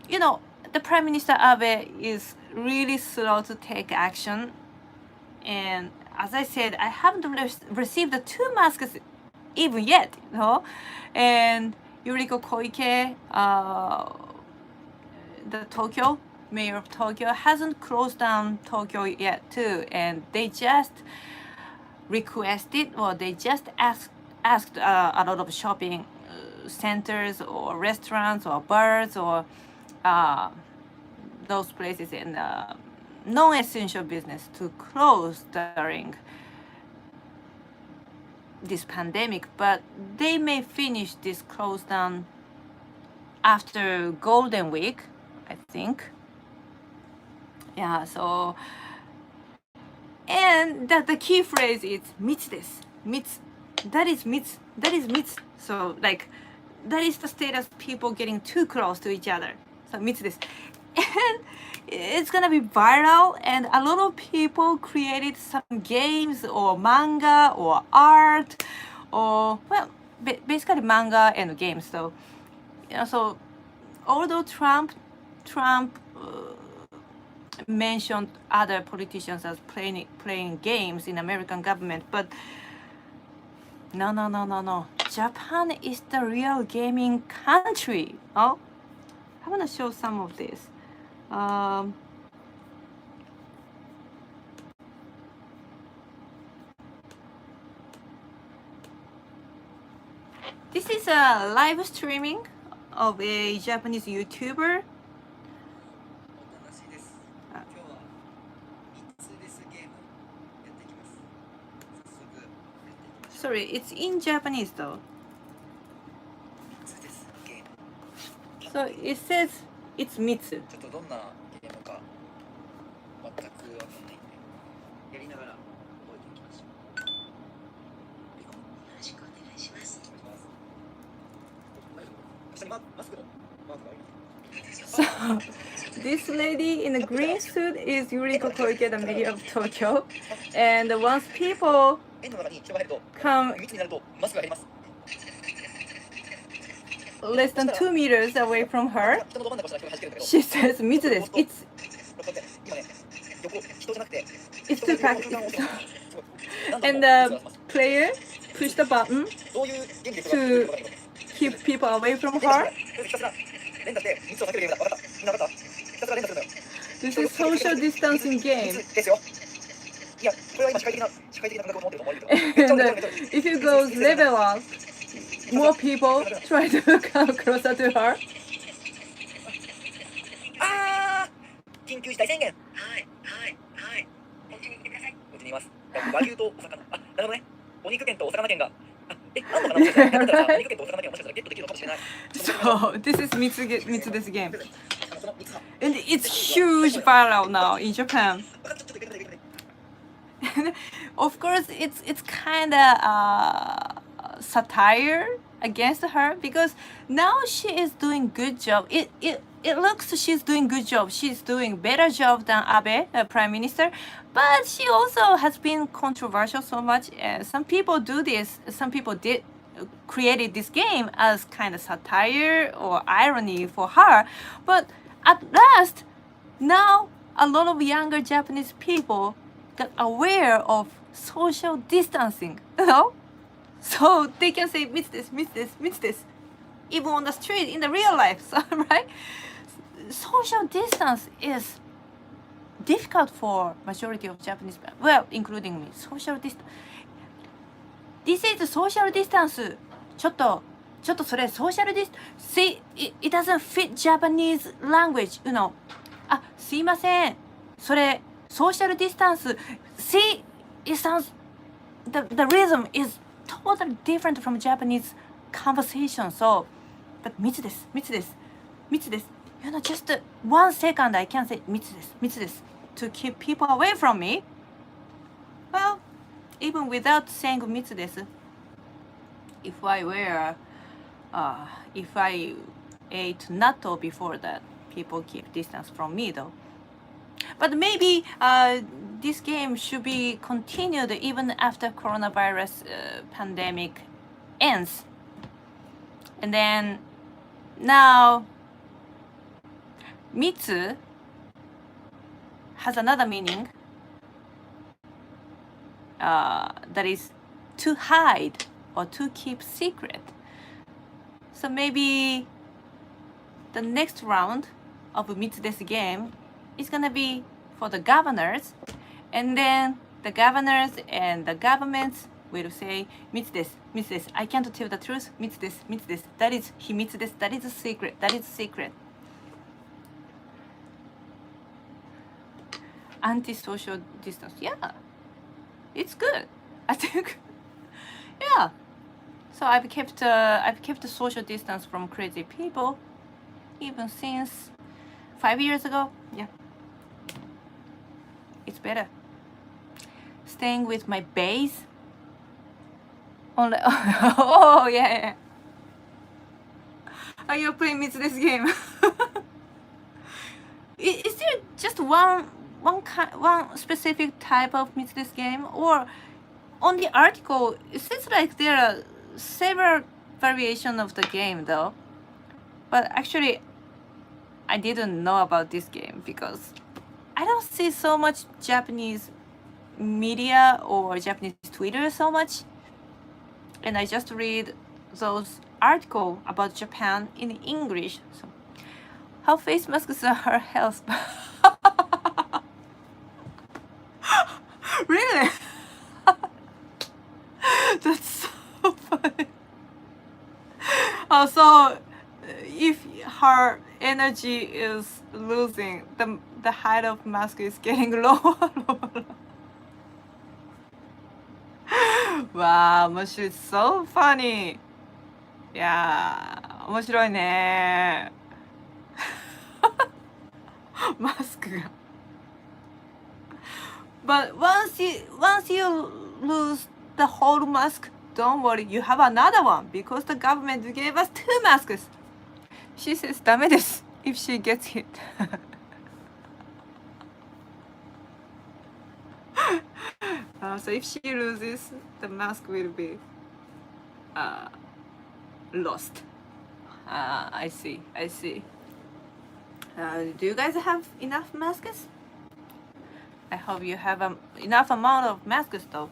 you know, the Prime Minister Abe is really slow to take action. And as I said, I haven't received the 2 masks even yet, you know. And Yuriko Koike, the Tokyo mayor of Tokyo, hasn't closed down Tokyo yet too, and they just requested, or they just asked a lot of shopping centers or restaurants or bars or those places in non-essential business to close during this pandemic, but they may finish this close down after Golden Week, I think. Yeah, so, and the key phrase is mitsu desu. Mitsu. That is mitsu. That is mitsu. So like, that is the status of people getting too close to each other. So mitsu desu. And it's gonna be viral, and a lot of people created some games or manga or art, or well, basically manga and games. So, you know, so although Trump mentioned other politicians as playing games in American government, but no. Japan is the real gaming country. Oh, I'm gonna show some of this. This is a live streaming of a Japanese YouTuber. Sorry, it's in Japanese though. So it says it's mitsu. ちょっとどんなゲームか全くわかんないんでやりながら覚えていきましょう。よろしくお願いします。下にマスクのマークがあります。 So this lady in a green suit is Yuriko Koike, the mayor of Tokyo, and once people 円の中に人が入ると come 密になるとマスクが減ります。 less than 2 meters away from her, 人のど真ん中をしたら人が弾けるんだけど she says mitsu desu.今ね横人じゃなくて It's too practical. 何度 And も the player pushed the button どういう原理でそれが to keep people away from her. ひたすら連打して密を避けるゲームだ。分かった。みんな分かった。ひたすら連打するんだよ。 This is social distancing game. 密ですよ。いや、これは今社会的な感覚を持ってると思われるけど。 And if you go level up, more people try to come closer to her. あー、緊急事態宣言。はい。お家にいてください。お家にいます。和牛とお魚。あ、なるほどね。お肉券とお魚券が。あんのかな。もしかしたらだったらさ、お肉券とお魚券がもしかしたらゲットできるのかもしれない。 So this is mitsu this game, and it's huge viral now in Japan. Of course, it's kind of satire against her, because now she is doing good job. It looks she's doing good job. She's doing better job than Abe, the prime minister, but she also has been controversial so much. Some people do this. Some people did created this game as kind of satire or irony for her, but at last, now a lot of younger Japanese people got aware of social distancing, you know? So they can say mitsu desu, even on the street in the real life, so, right? Social distance is difficult for majority of Japanese, well, including me. Social distance. This is social distance. ちょっとそれ social distance. See, it doesn't fit Japanese language, you know. あ、すいません。それ social distance. See, it sounds, the rhythm is totally different from Japanese conversation. So, but 密です。You know, just 1 second I can say 密です to keep people away from me. Well, even without saying 密です, if I ate natto before that, people keep distance from me though. But maybe this game should be continued even after coronavirus pandemic ends. And then now Mitsu has another meaning that is to hide or to keep secret. So maybe the next round of Mitsu desu game is gonna be for the governors, and then the governors and the governments will say Mitsu desu, I can't tell the truth, Mitsu desu, that is himitsu desu, that is a secret, that is a secret. Anti-social distance, yeah, it's good, I think. Yeah, so I've kept the social distance from crazy people even since 5 years ago. Yeah, it's better staying with my base only. Oh yeah. Are you playing Mitsu this game? Is there just one specific type of Mitsu this game, or on the article it seems like there are several variations of the game though? But actually, I didn't know about this game because I don't see so much Japanese media or Japanese Twitter so much, and I just read those articles about Japan in English. So, how face masks are health? Really? That's so funny. So if her energy is losing, the height of mask is getting lower. Wow, 面白い so funny. いやー、面白いね。マスクが。But once you lose the whole mask, don't worry, you have another one because the government gave us 2 masks. She says ダメです if she gets hit. So if she loses, the mask will be lost. I see. Do you guys have enough masks? I hope you have enough amount of masks though.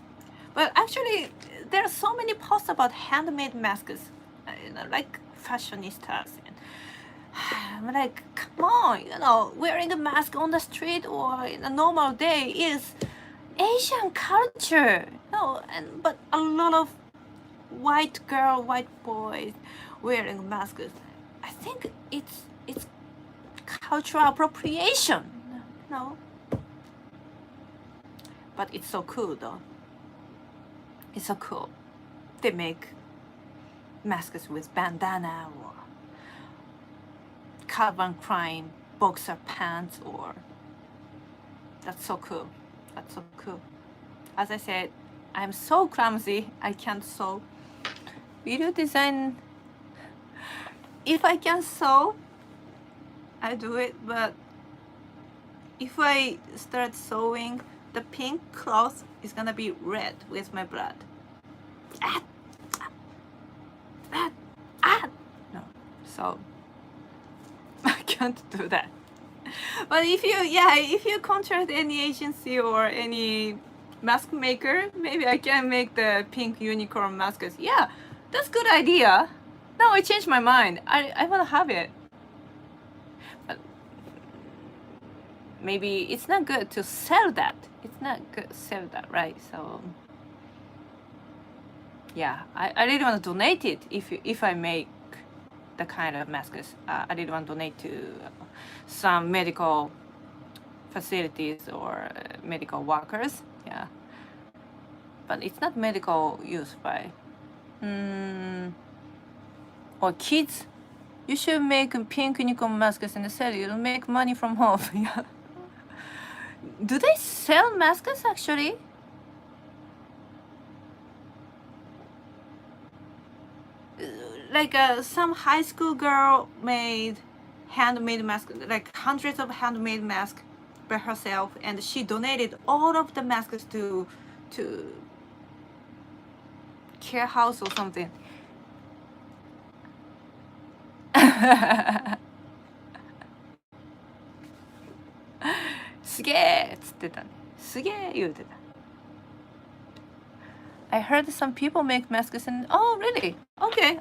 But actually, there are so many posts about handmade masks, like fashionistas. And I'm like, come on, wearing a mask on the street or in a normal day is Asian culture. But a lot of white boys wearing masks. I think it's cultural appropriation. No. But it's so cool though. It's so cool. They make masks with bandana or Calvin Klein boxer pants, or that's so cool. That's so cool. As I said, I'm so clumsy. I can't sew. Video design. If I can sew, I do it. But if I start sewing, the pink cloth is gonna be red with my blood. No, so I can't do that. But if you contract any agency or any mask maker, maybe I can make the pink unicorn masks. Yeah, that's good idea. Now I changed my mind. I wanna have it. But maybe it's not good to sell that. It's not good to sell that, right? So yeah, I really want to donate it if I make the kind of masks. I really want to donate to some medical facilities or medical workers. Yeah, but it's not medical use, right? Or kids, you should make pink unicorn masks and sell. You'll make money from home. Yeah. Do they sell masks actually? Like some high school girl made handmade masks, like hundreds of handmade masks by herself, and she donated all of the masks to care house or something. すげえっつってたね。すげえ言うてた。I heard some people make masks and oh really? Okay.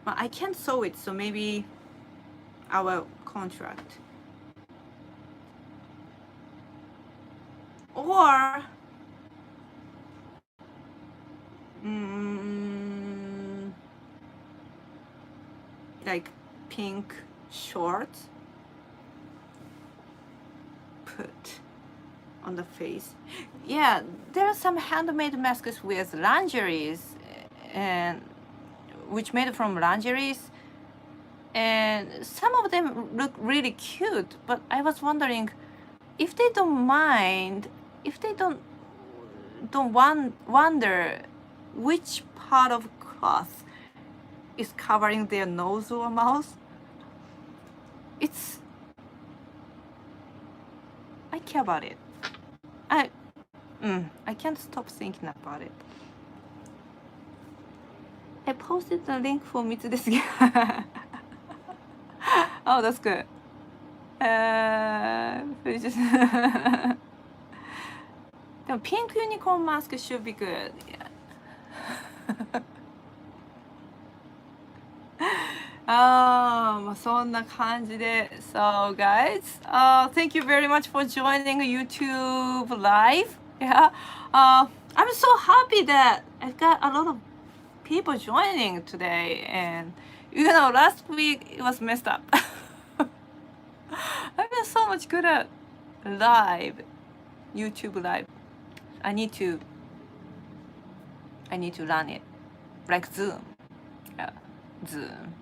Well, I can't sew it, so maybe our contract. Or like pink shorts put on the face. Yeah, there are some handmade masks with lingeries and which made from lingeries, and some of them look really cute, but I was wondering if they don't mind, if they don't wonder which part of cloth is covering their nose or mouth. It's I care about it. I can't stop thinking about it. I posted the link for Mitsu desu. Oh, that's good. The pink unicorn mask should be good. Yeah. So 、so guys, thank you very much for joining YouTube live. Yeah, I'm so happy that I got a lot of people joining today, and last week it was messed up. I've been so much good at live, YouTube live. I need to learn it, like Zoom. Yeah, Zoom.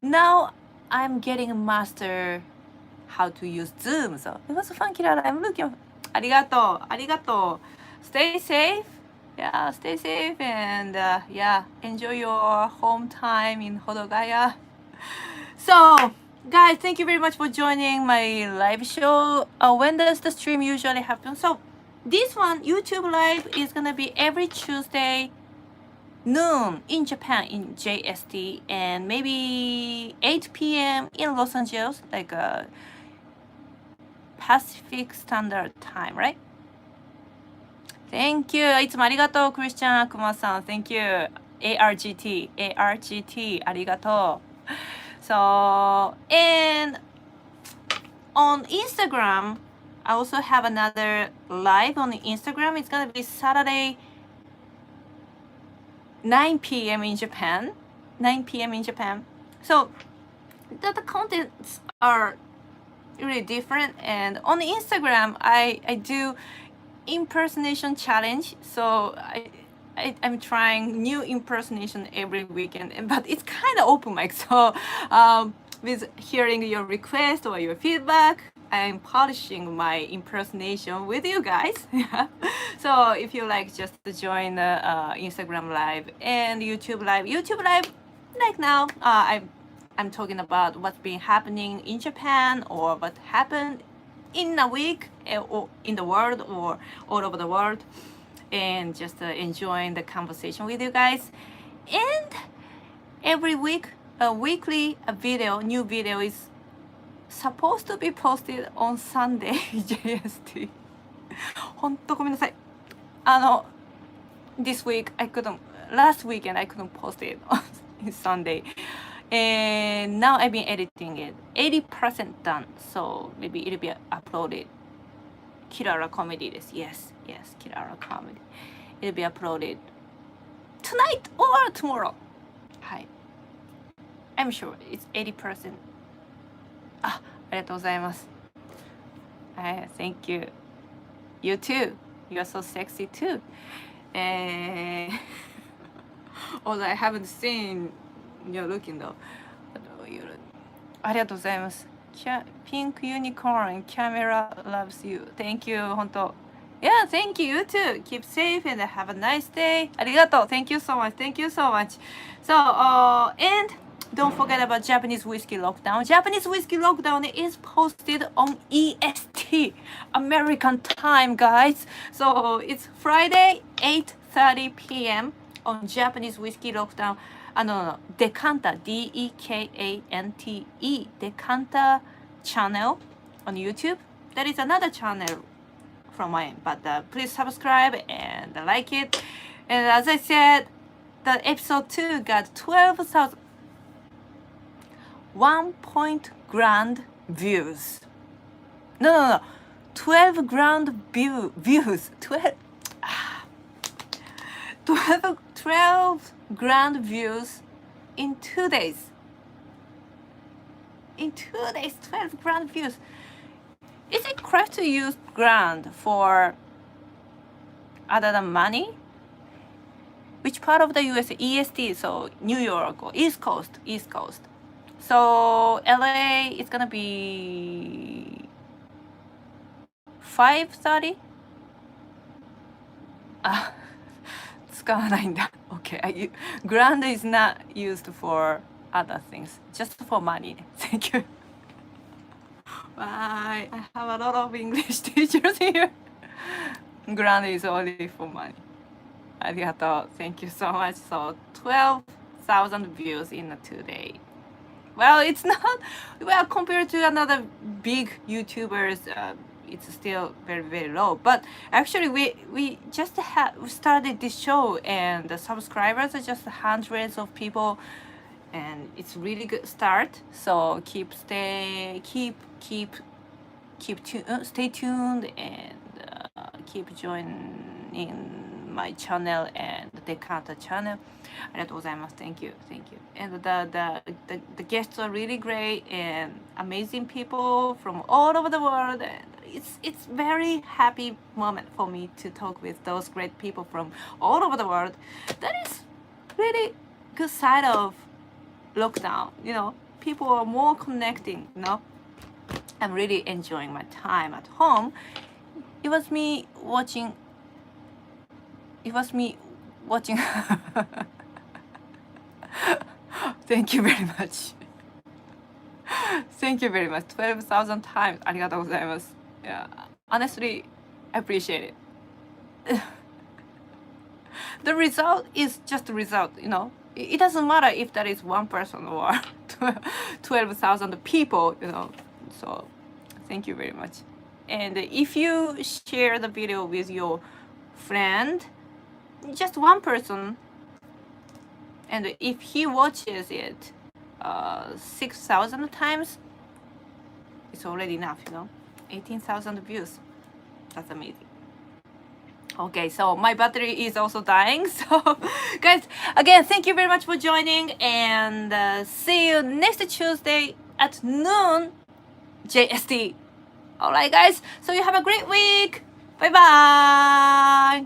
Now I'm getting master how to use Zoom. So it was fun, Kilara. I'm looking. ありがとう. Stay safe. Yeah, stay safe and yeah, enjoy your home time in Hodogaya. So, guys, thank you very much for joining my live show. When does the stream usually happen? So, this one, YouTube live, is gonna be every Tuesday noon in Japan in JST, and maybe 8 p.m. in Los Angeles, like Pacific Standard Time, right? Thank you. いつもありがとう、クリスチャン・クマさん。Thank you. ARGT, ありがとう。So, and on Instagram, I also have another live on Instagram. It's gonna be Saturday, 9 p.m. in Japan. 9 p.m. in Japan. So, the contents are really different. And on Instagram, I do impersonation challenge. So I'm trying new impersonation every weekend, but it's kind of open mic. So with hearing your request or your feedback, I'm polishing my impersonation with you guys. So if you like, just join the Instagram live and YouTube live. YouTube live, like now, I'm talking about what's been happening in Japan or what happened in a week or in the world or all over the world, and just enjoying the conversation with you guys. And every week, a weekly new video is supposed to be posted on Sunday JST. ほんとごめんなさい。This week last weekend I couldn't post it on Sunday. And now I've been editing it. 80% done. So maybe it'll be uploaded. Kilara comedy です。Yes, Kilara comedy. It'll be uploaded tonight or tomorrow. はい。I'm sure it's 80%. ありがとうございます。Thank you. You too. You're so sexy too. Although I haven't seen you're looking though. ありがとうございます。Pink Unicorn Camera loves you. Thank you. 本当。Yeah, thank you. You too. Keep safe and have a nice day. ありがとう. Thank you so much. So, and don't forget about Japanese Whiskey Lockdown. Japanese Whiskey Lockdown is posted on EST, American time, guys. So it's Friday, 8:30 p.m. on Japanese Whiskey Lockdown. No, Decanta, D-E-K-A-N-T-E, Decanta channel on YouTube. That is another channel from mine, but please subscribe and like it. And as I said, the episode 2 got 12,000 grand views. No, 12 grand views. 12 grand views in 2 days. In 2 days, 12 grand views. Is it correct to use grand for other than money? Which part of the US? EST, so New York or East Coast. So LA is gonna be 5:30. 使わないんだ. Okay, grand is not used for other things, just for money. Thank you. Bye. I have a lot of English teachers here. Grand is only for money. ありがとう. Thank you so much. So 12,000 views in a 2 day. Well, it's not, well, compared to another big YouTubers, it's still very, very low. But actually, we just started this show, and the subscribers are just hundreds of people, and it's really good start. So stay tuned and keep joining my channel and the Decanta channel. ありがとうございます. Thank you. And the guests are really great and amazing people from all over the world. And it's very happy moment for me to talk with those great people from all over the world. That is really good side of lockdown. You know, people are more connecting. You know, I'm really enjoying my time at home. It was me watching. Thank you very much. 12,000 times. ありがとうございます. Yeah, honestly, I appreciate it. The result is just a result, you know. It doesn't matter if that is one person or 12,000 people, you know. So, thank you very much. And if you share the video with your friend, just one person, and if he watches it 6,000 times, it's already enough, you know. 18,000 views. That's amazing. Okay, so my battery is also dying. So, guys, again, thank you very much for joining, and see you next Tuesday at noon JST. Alright, guys, so you have a great week. Bye bye.